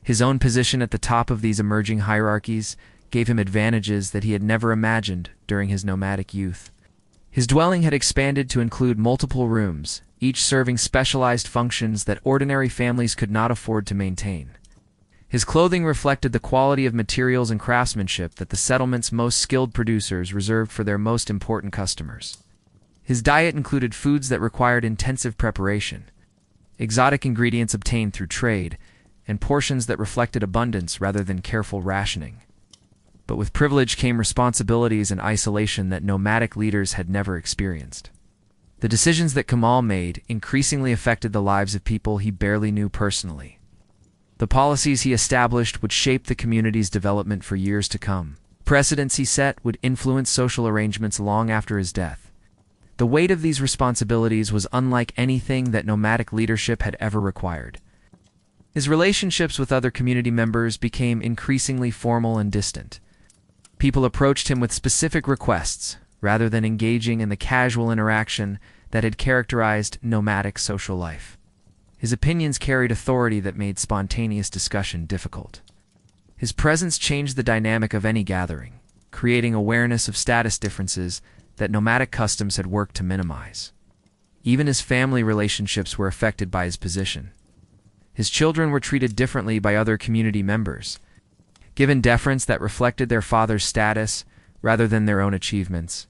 His own position at the top of these emerging hierarchies gave him advantages that he had never imagined during his nomadic youth. His dwelling had expanded to include multiple rooms, each serving specialized functions that ordinary families could not afford to maintain. His clothing reflected the quality of materials and craftsmanship that the settlement's most skilled producers reserved for their most important customers. His diet included foods that required intensive preparation, exotic ingredients obtained through trade, and portions that reflected abundance rather than careful rationing. But with privilege came responsibilities and isolation that nomadic leaders had never experienced. The decisions that Kamal made increasingly affected the lives of people he barely knew personally. The policies he established would shape the community's development for years to come. Precedents he set would influence social arrangements long after his death. The weight of these responsibilities was unlike anything that nomadic leadership had ever required. His relationships with other community members became increasingly formal and distant. People approached him with specific requests, rather than engaging in the casual interaction that had characterized nomadic social life. His opinions carried authority that made spontaneous discussion difficult. His presence changed the dynamic of any gathering, creating awareness of status differences that nomadic customs had worked to minimize. Even his family relationships were affected by his position. His children were treated differently by other community members, given deference that reflected their father's status rather than their own achievements.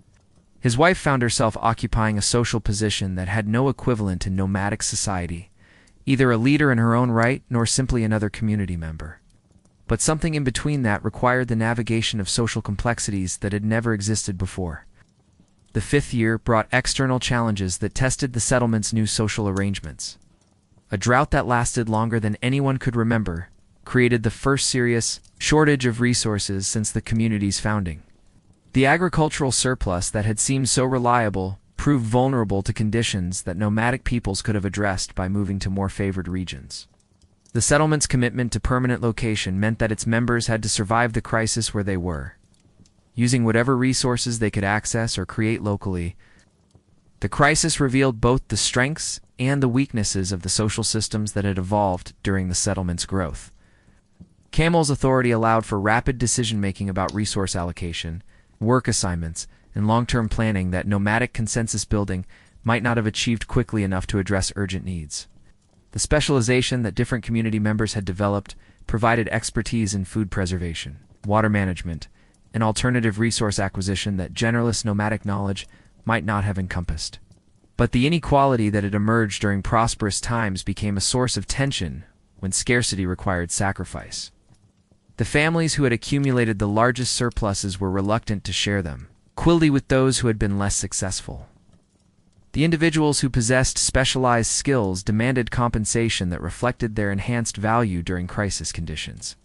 His wife found herself occupying a social position that had no equivalent in nomadic society, either a leader in her own right nor simply another community member. But something in between that required the navigation of social complexities that had never existed before. The fifth year brought external challenges that tested the settlement's new social arrangements. A drought that lasted longer than anyone could remember created the first serious shortage of resources since the community's founding. The agricultural surplus that had seemed so reliable proved vulnerable to conditions that nomadic peoples could have addressed by moving to more favored regions. The settlement's commitment to permanent location meant that its members had to survive the crisis where they were, using whatever resources they could access or create locally. The crisis revealed both the strengths and the weaknesses of the social systems that had evolved during the settlement's growth. Kamal's authority allowed for rapid decision-making about resource allocation, work assignments, and long-term planning that nomadic consensus building might not have achieved quickly enough to address urgent needs. The specialization that different community members had developed provided expertise in food preservation, water management, and alternative resource acquisition that generalist nomadic knowledge might not have encompassed. But the inequality that had emerged during prosperous times became a source of tension when scarcity required sacrifice. The families who had accumulated the largest surpluses were reluctant to share them, equally with those who had been less successful. The individuals who possessed specialized skills demanded compensation that reflected their enhanced value during crisis conditions.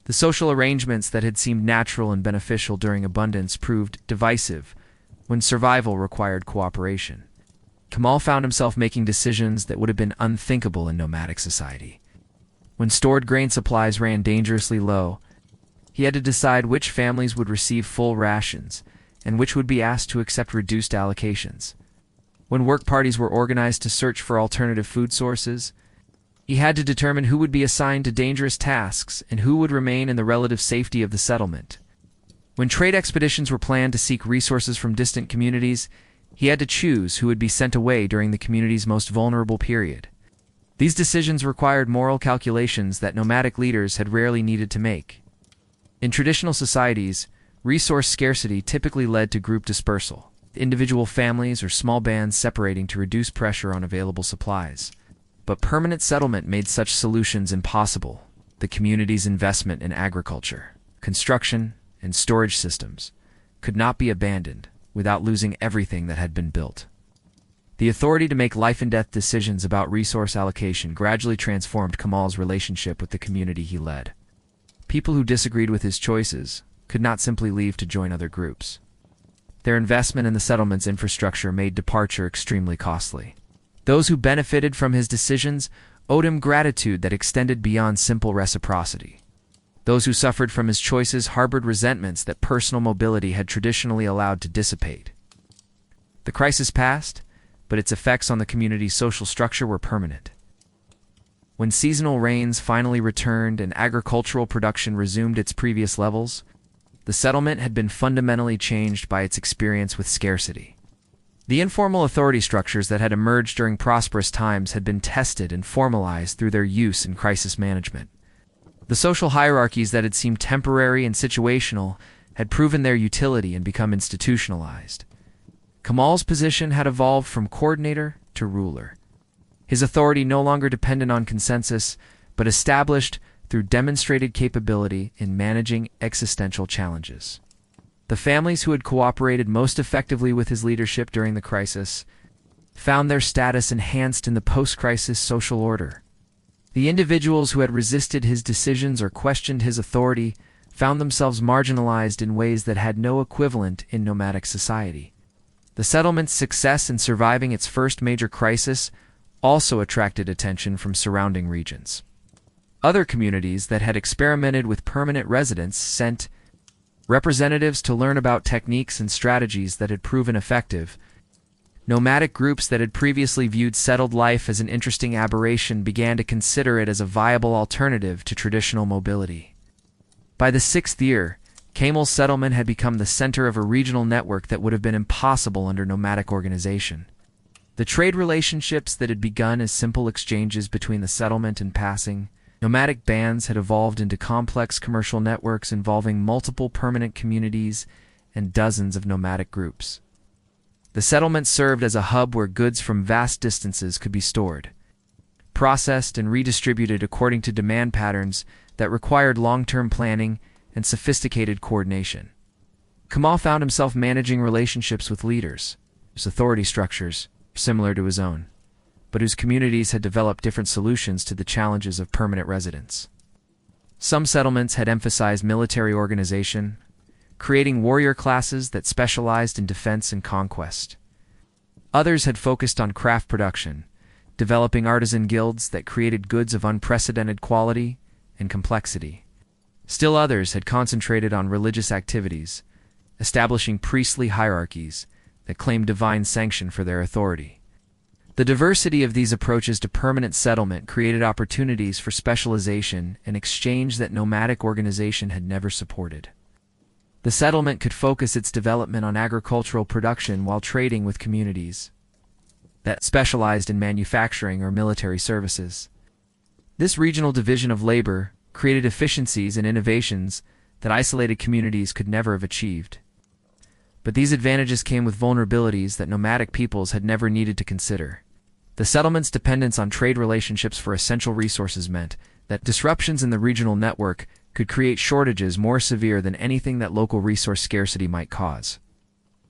The social arrangements that had seemed natural and beneficial during abundance proved divisive when survival required cooperation. Kamal found himself making decisions that would have been unthinkable in nomadic society. When stored grain supplies ran dangerously low, he had to decide which families would receive full rations and which would be asked to accept reduced allocations. When work parties were organized to search for alternative food sources, he had to determine who would be assigned to dangerous tasks and who would remain in the relative safety of the settlement. When trade expeditions were planned to seek resources from distant communities, he had to choose who would be sent away during the community's most vulnerable period. These decisions required moral calculations that nomadic leaders had rarely needed to make. In traditional societies, Resource scarcity typically led to group dispersal, individual families or small bands separating to reduce pressure on available supplies. But permanent settlement made such solutions impossible. The community's investment in agriculture, construction, and storage systems could not be abandoned without losing everything that had been built. The authority to make life-and-death decisions about resource allocation gradually transformed Kamal's relationship with the community he led. People who disagreed with his choices could not simply leave to join other groups. Their investment in the settlement's infrastructure made departure extremely costly. Those who benefited from his decisions owed him gratitude that extended beyond simple reciprocity. Those who suffered from his choices harbored resentments that personal mobility had traditionally allowed to dissipate. The crisis passed, but its effects on the community's social structure were permanent. When seasonal rains finally returned and agricultural production resumed its previous levels, the settlement had been fundamentally changed by its experience with scarcity. The informal authority structures that had emerged during prosperous times had been tested and formalized through their use in crisis management. The social hierarchies that had seemed temporary and situational had proven their utility and become institutionalized. Kamal's position had evolved from coordinator to ruler. His authority no longer depended on consensus, but established through demonstrated capability in managing existential challenges. The families who had cooperated most effectively with his leadership during the crisis found their status enhanced in the post-crisis social order. The individuals who had resisted his decisions or questioned his authority found themselves marginalized in ways that had no equivalent in nomadic society. The settlement's success in surviving its first major crisis also attracted attention from surrounding regions. Other communities that had experimented with permanent residence sent representatives to learn about techniques and strategies that had proven effective. Nomadic groups that had previously viewed settled life as an interesting aberration began to consider it as a viable alternative to traditional mobility. By the 6th year, Kamal's settlement had become the center of a regional network that would have been impossible under nomadic organization. The trade relationships that had begun as simple exchanges between the settlement and passing nomadic bands had evolved into complex commercial networks involving multiple permanent communities and dozens of nomadic groups. The settlement served as a hub where goods from vast distances could be stored, processed, and redistributed according to demand patterns that required long-term planning and sophisticated coordination. Kamal found himself managing relationships with leaders, whose authority structures were similar to his own, but whose communities had developed different solutions to the challenges of permanent residence. Some settlements had emphasized military organization, creating warrior classes that specialized in defense and conquest. Others had focused on craft production, developing artisan guilds that created goods of unprecedented quality and complexity. Still others had concentrated on religious activities, establishing priestly hierarchies that claimed divine sanction for their authority. The diversity of these approaches to permanent settlement created opportunities for specialization and exchange that nomadic organization had never supported. The settlement could focus its development on agricultural production while trading with communities that specialized in manufacturing or military services. This regional division of labor created efficiencies and innovations that isolated communities could never have achieved. But these advantages came with vulnerabilities that nomadic peoples had never needed to consider. The settlement's dependence on trade relationships for essential resources meant that disruptions in the regional network could create shortages more severe than anything that local resource scarcity might cause.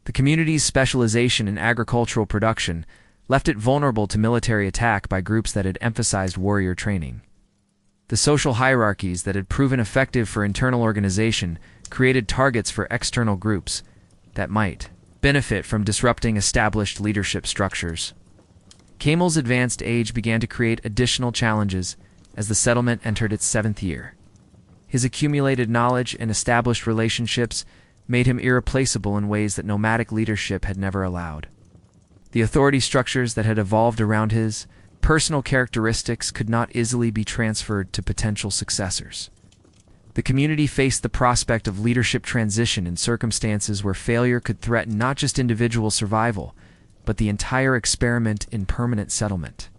The community's specialization in agricultural production left it vulnerable to military attack by groups that had emphasized warrior training. The social hierarchies that had proven effective for internal organization created targets for external groups that might benefit from disrupting established leadership structures. Kamal's advanced age began to create additional challenges as the settlement entered its 7th year. His accumulated knowledge and established relationships made him irreplaceable in ways that nomadic leadership had never allowed. The authority structures that had evolved around his personal characteristics could not easily be transferred to potential successors. The community faced the prospect of leadership transition in circumstances where failure could threaten not just individual survival, but the entire experiment in permanent settlement.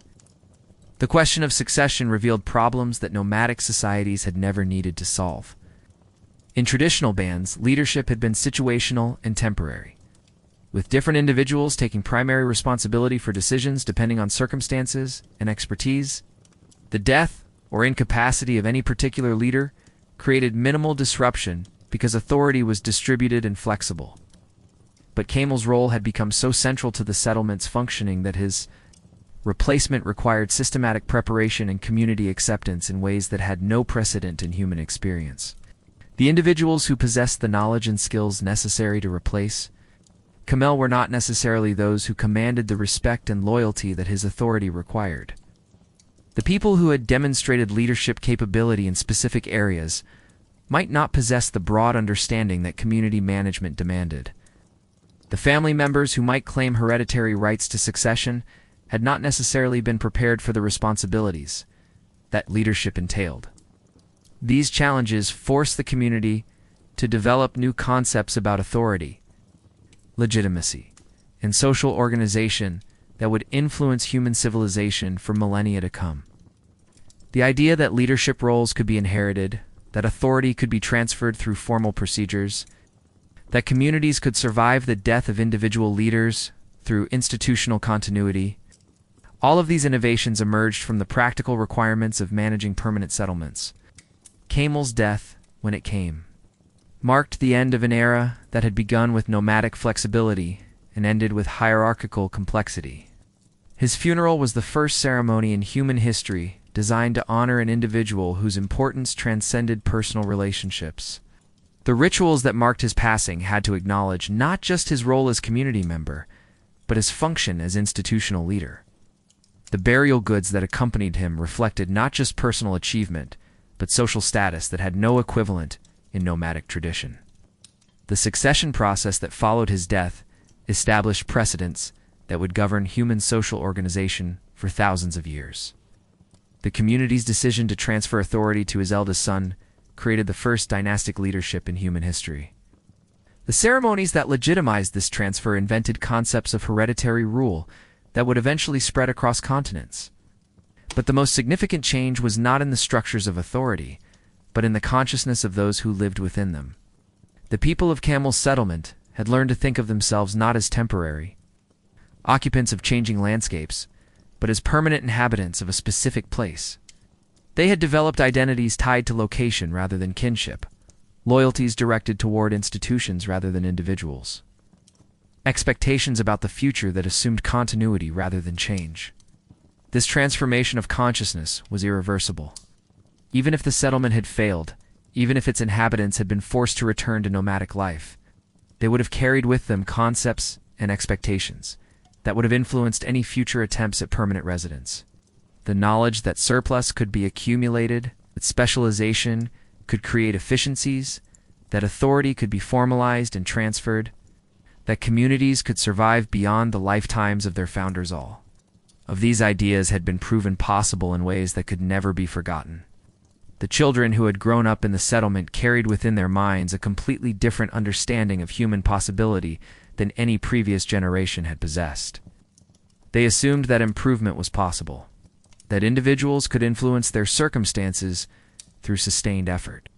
The question of succession revealed problems that nomadic societies had never needed to solve. In traditional bands, leadership had been situational and temporary, with different individuals taking primary responsibility for decisions depending on circumstances and expertise. The death or incapacity of any particular leader created minimal disruption because authority was distributed and flexible. But Kamal's role had become so central to the settlement's functioning that his replacement required systematic preparation and community acceptance in ways that had no precedent in human experience. The individuals who possessed the knowledge and skills necessary to replace Kamal were not necessarily those who commanded the respect and loyalty that his authority required. The people who had demonstrated leadership capability in specific areas might not possess the broad understanding that community management demanded. The family members who might claim hereditary rights to succession had not necessarily been prepared for the responsibilities that leadership entailed. These challenges forced the community to develop new concepts about authority, legitimacy, and social organization that would influence human civilization for millennia to come. The idea that leadership roles could be inherited, that authority could be transferred through formal procedures, that communities could survive the death of individual leaders through institutional continuity, all of these innovations emerged from the practical requirements of managing permanent settlements. Kamal's death, when it came, marked the end of an era that had begun with nomadic flexibility and ended with hierarchical complexity. His funeral was the first ceremony in human history designed to honor an individual whose importance transcended personal relationships. The rituals that marked his passing had to acknowledge not just his role as community member, but his function as institutional leader. The burial goods that accompanied him reflected not just personal achievement, but social status that had no equivalent in nomadic tradition. The succession process that followed his death established precedents that would govern human social organization for thousands of years. The community's decision to transfer authority to his eldest son created the first dynastic leadership in human history. The ceremonies that legitimized this transfer invented concepts of hereditary rule that would eventually spread across continents. But the most significant change was not in the structures of authority, but in the consciousness of those who lived within them. The people of Kamal's settlement had learned to think of themselves not as temporary occupants of changing landscapes, but as permanent inhabitants of a specific place. They had developed identities tied to location rather than kinship, loyalties directed toward institutions rather than individuals, expectations about the future that assumed continuity rather than change. This transformation of consciousness was irreversible. Even if the settlement had failed, even if its inhabitants had been forced to return to nomadic life, they would have carried with them concepts and expectations that would have influenced any future attempts at permanent residence. The knowledge that surplus could be accumulated, that specialization could create efficiencies, that authority could be formalized and transferred, that communities could survive beyond the lifetimes of their founders. All of these ideas had been proven possible in ways that could never be forgotten. The children who had grown up in the settlement carried within their minds a completely different understanding of human possibility than any previous generation had possessed. They assumed that improvement was possible, that individuals could influence their circumstances through sustained effort,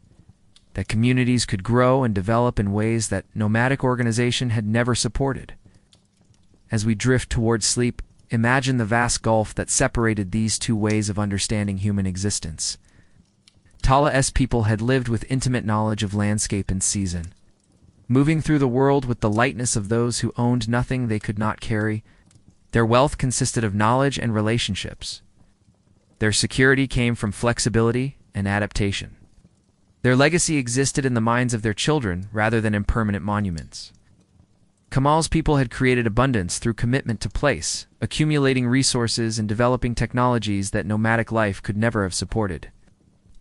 that communities could grow and develop in ways that nomadic organization had never supported. As we drift towards sleep, imagine the vast gulf that separated these two ways of understanding human existence. Tala's people had lived with intimate knowledge of landscape and season, moving through the world with the lightness of those who owned nothing they could not carry. Their wealth consisted of knowledge and relationships. Their security came from flexibility and adaptation. Their legacy existed in the minds of their children rather than in permanent monuments. Kamal's people had created abundance through commitment to place, accumulating resources and developing technologies that nomadic life could never have supported.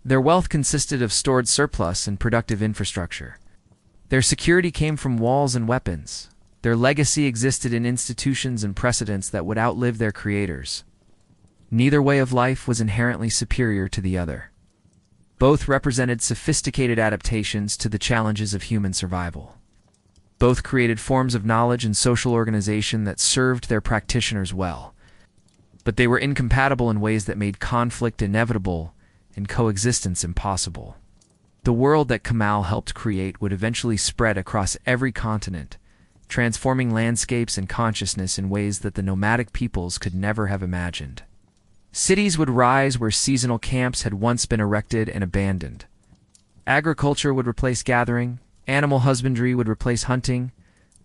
Their wealth consisted of stored surplus and productive infrastructure. Their security came from walls and weapons. Their legacy existed in institutions and precedents that would outlive their creators. Neither way of life was inherently superior to the other. Both represented sophisticated adaptations to the challenges of human survival. Both created forms of knowledge and social organization that served their practitioners well. But they were incompatible in ways that made conflict inevitable and coexistence impossible. The world that Kamal helped create would eventually spread across every continent, transforming landscapes and consciousness in ways that the nomadic peoples could never have imagined. Cities would rise where seasonal camps had once been erected and abandoned. Agriculture would replace gathering, animal husbandry would replace hunting,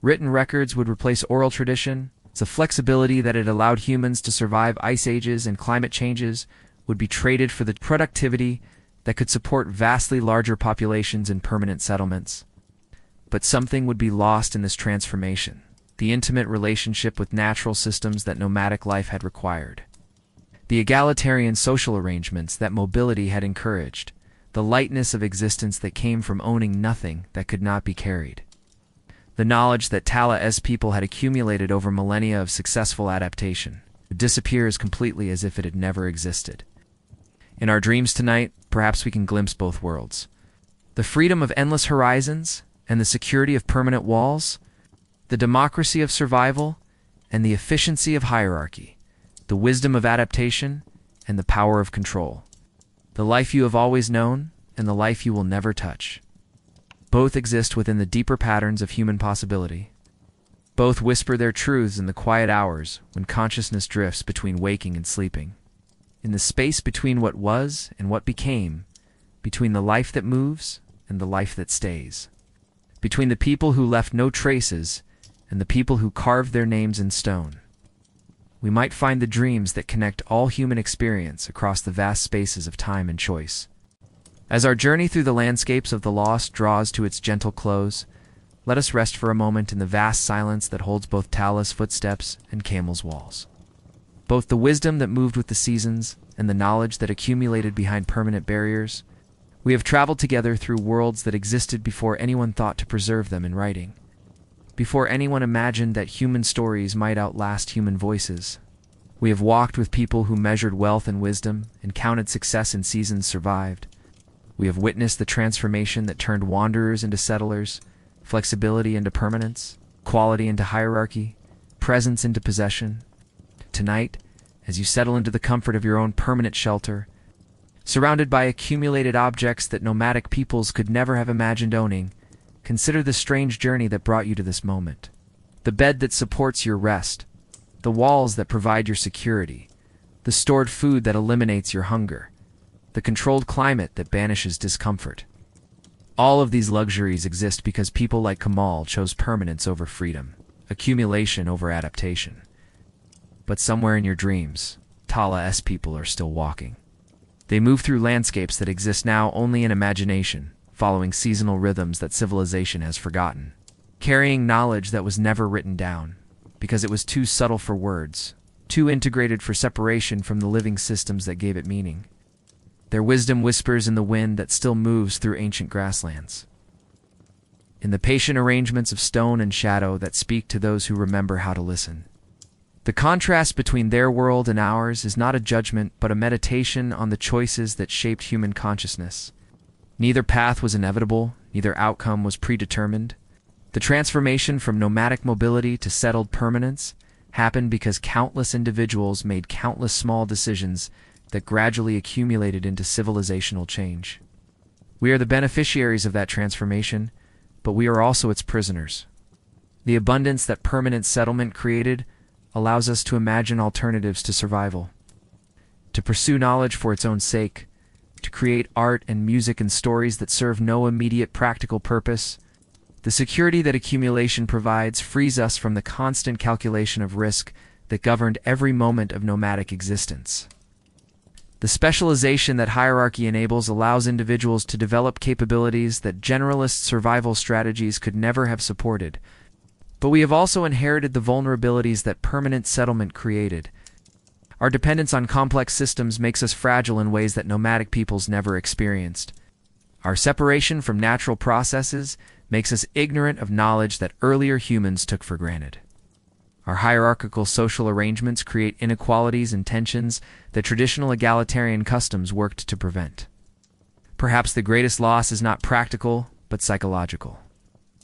written records would replace oral tradition. The flexibility that had allowed humans to survive ice ages and climate changes would be traded for the productivity that could support vastly larger populations in permanent settlements. But something would be lost in this transformation: the intimate relationship with natural systems that nomadic life had required. The egalitarian social arrangements that mobility had encouraged. The lightness of existence that came from owning nothing that could not be carried. The knowledge that Tala's people had accumulated over millennia of successful adaptation would disappear as completely as if it had never existed. In our dreams tonight, perhaps we can glimpse both worlds. The freedom of endless horizons and the security of permanent walls, the democracy of survival and the efficiency of hierarchy, the wisdom of adaptation and the power of control. The life you have always known and the life you will never touch. Both exist within the deeper patterns of human possibility. Both whisper their truths in the quiet hours when consciousness drifts between waking and sleeping. In the space between what was and what became, between the life that moves and the life that stays. Between the people who left no traces and the people who carved their names in stone. We might find the dreams that connect all human experience across the vast spaces of time and choice. As our journey through the landscapes of the lost draws to its gentle close, let us rest for a moment in the vast silence that holds both Tala's footsteps and Kamal's walls. Both the wisdom that moved with the seasons and the knowledge that accumulated behind permanent barriers. We have traveled together through worlds that existed before anyone thought to preserve them in writing. Before anyone imagined that human stories might outlast human voices. We have walked with people who measured wealth and wisdom and counted success in seasons survived. We have witnessed the transformation that turned wanderers into settlers, flexibility into permanence, quality into hierarchy, presence into possession. Tonight, as you settle into the comfort of your own permanent shelter, surrounded by accumulated objects that nomadic peoples could never have imagined owning, consider the strange journey that brought you to this moment. The bed that supports your rest, the walls that provide your security, the stored food that eliminates your hunger, the controlled climate that banishes discomfort. All of these luxuries exist because people like Kamal chose permanence over freedom, accumulation over adaptation. But somewhere in your dreams, Tala's people are still walking. They move through landscapes that exist now only in imagination, following seasonal rhythms that civilization has forgotten, carrying knowledge that was never written down, because it was too subtle for words, too integrated for separation from the living systems that gave it meaning. Their wisdom whispers in the wind that still moves through ancient grasslands. In the patient arrangements of stone and shadow that speak to those who remember how to listen. The contrast between their world and ours is not a judgment but a meditation on the choices that shaped human consciousness. Neither path was inevitable, neither outcome was predetermined. The transformation from nomadic mobility to settled permanence happened because countless individuals made countless small decisions that gradually accumulated into civilizational change. We are the beneficiaries of that transformation, but we are also its prisoners. The abundance that permanent settlement created allows us to imagine alternatives to survival, to pursue knowledge for its own sake, to create art and music and stories that serve no immediate practical purpose. The security that accumulation provides frees us from the constant calculation of risk that governed every moment of nomadic existence. The specialization that hierarchy enables allows individuals to develop capabilities that generalist survival strategies could never have supported. But we have also inherited the vulnerabilities that permanent settlement created. Our dependence on complex systems makes us fragile in ways that nomadic peoples never experienced. Our separation from natural processes makes us ignorant of knowledge that earlier humans took for granted. Our hierarchical social arrangements create inequalities and tensions that traditional egalitarian customs worked to prevent. Perhaps the greatest loss is not practical, but psychological.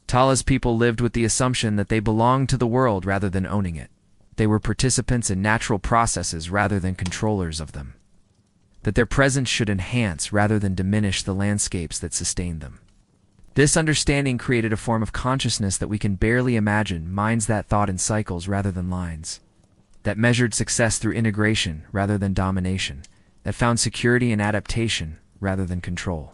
Tala's people lived with the assumption that they belonged to the world rather than owning it. They were participants in natural processes rather than controllers of them. that their presence should enhance rather than diminish the landscapes that sustain them. This understanding created a form of consciousness that we can barely imagine, minds that thought in cycles rather than lines, that measured success through integration rather than domination, that found security in adaptation rather than control.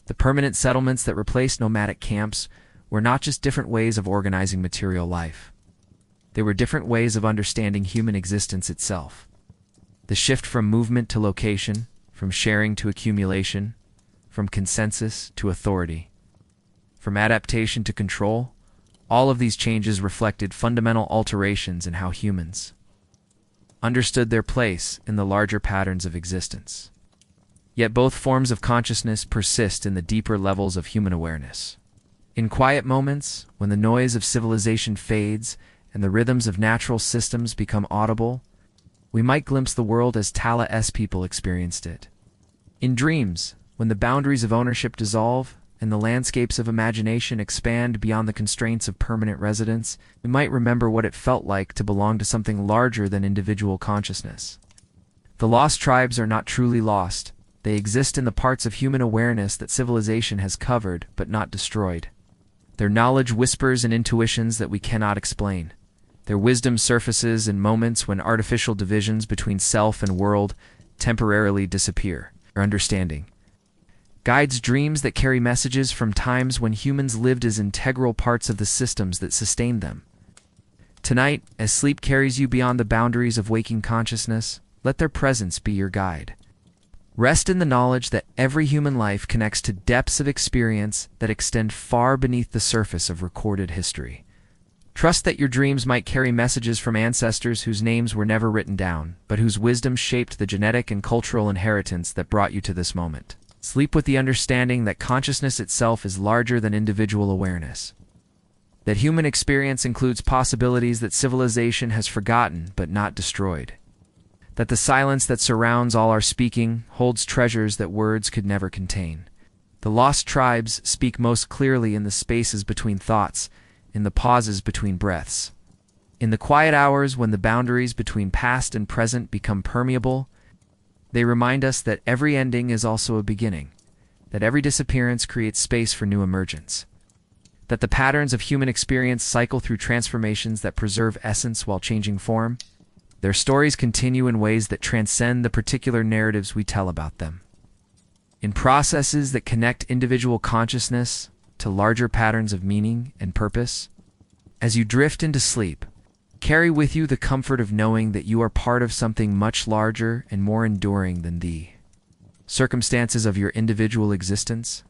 The permanent settlements that replaced nomadic camps were not just different ways of organizing material life. They were different ways of understanding human existence itself. The shift from movement to location, from sharing to accumulation, from consensus to authority, from adaptation to control, all of these changes reflected fundamental alterations in how humans understood their place in the larger patterns of existence. Yet both forms of consciousness persist in the deeper levels of human awareness. In quiet moments, when the noise of civilization fades and the rhythms of natural systems become audible, we might glimpse the world as Tala's people experienced it. In dreams, when the boundaries of ownership dissolve and the landscapes of imagination expand beyond the constraints of permanent residence, we might remember what it felt like to belong to something larger than individual consciousness. The lost tribes are not truly lost. They exist in the parts of human awareness that civilization has covered but not destroyed. Their knowledge whispers and intuitions that we cannot explain. Their wisdom surfaces in moments when artificial divisions between self and world temporarily disappear. Their understanding guides dreams that carry messages from times when humans lived as integral parts of the systems that sustained them. Tonight, as sleep carries you beyond the boundaries of waking consciousness, let their presence be your guide. Rest in the knowledge that every human life connects to depths of experience that extend far beneath the surface of recorded history. Trust that your dreams might carry messages from ancestors whose names were never written down, but whose wisdom shaped the genetic and cultural inheritance that brought you to this moment. Sleep with the understanding that consciousness itself is larger than individual awareness, that human experience includes possibilities that civilization has forgotten but not destroyed, that the silence that surrounds all our speaking holds treasures that words could never contain. The lost tribes speak most clearly in the spaces between thoughts, in the pauses between breaths. In the quiet hours when the boundaries between past and present become permeable, they remind us that every ending is also a beginning, that every disappearance creates space for new emergence, that the patterns of human experience cycle through transformations that preserve essence while changing form. Their stories continue in ways that transcend the particular narratives we tell about them, in processes that connect individual consciousness to larger patterns of meaning and purpose. As you drift into sleep, carry with you the comfort of knowing that you are part of something much larger and more enduring than the circumstances of your individual existence.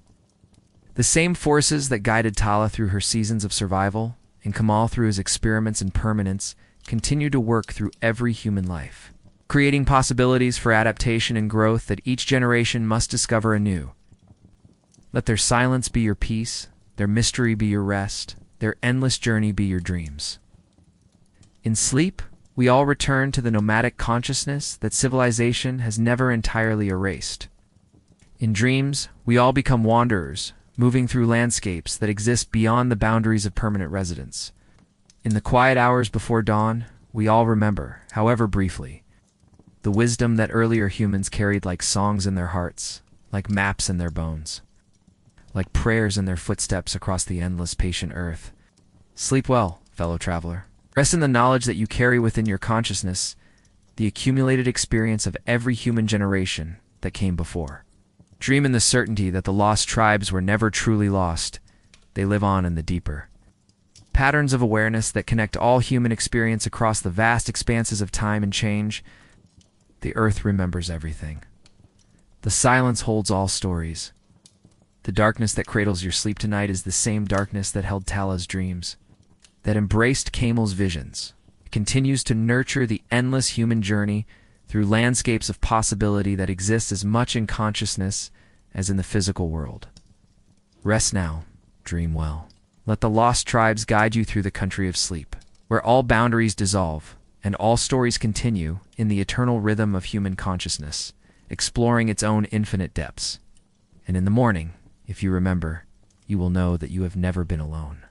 The same forces that guided Tala through her seasons of survival, and Kamal through his experiments in permanence, continue to work through every human life, creating possibilities for adaptation and growth that each generation must discover anew. Let their silence be your peace, their mystery be your rest, their endless journey be your dreams. In sleep, we all return to the nomadic consciousness that civilization has never entirely erased. In dreams, we all become wanderers, moving through landscapes that exist beyond the boundaries of permanent residence. In the quiet hours before dawn, we all remember, however briefly, the wisdom that earlier humans carried like songs in their hearts, like maps in their bones, like prayers in their footsteps across the endless patient earth. Sleep well, fellow traveler. Rest in the knowledge that you carry within your consciousness the accumulated experience of every human generation that came before. Dream in the certainty that the lost tribes were never truly lost. They live on in the deeper patterns of awareness that connect all human experience across the vast expanses of time and change. The earth remembers everything. The silence holds all stories. The darkness that cradles your sleep tonight is the same darkness that held Tala's dreams, that embraced Kamal's visions. It continues to nurture the endless human journey through landscapes of possibility that exist as much in consciousness as in the physical world. Rest now, dream well. Let the lost tribes guide you through the country of sleep, where all boundaries dissolve and all stories continue in the eternal rhythm of human consciousness, exploring its own infinite depths. And in the morning, if you remember, you will know that you have never been alone.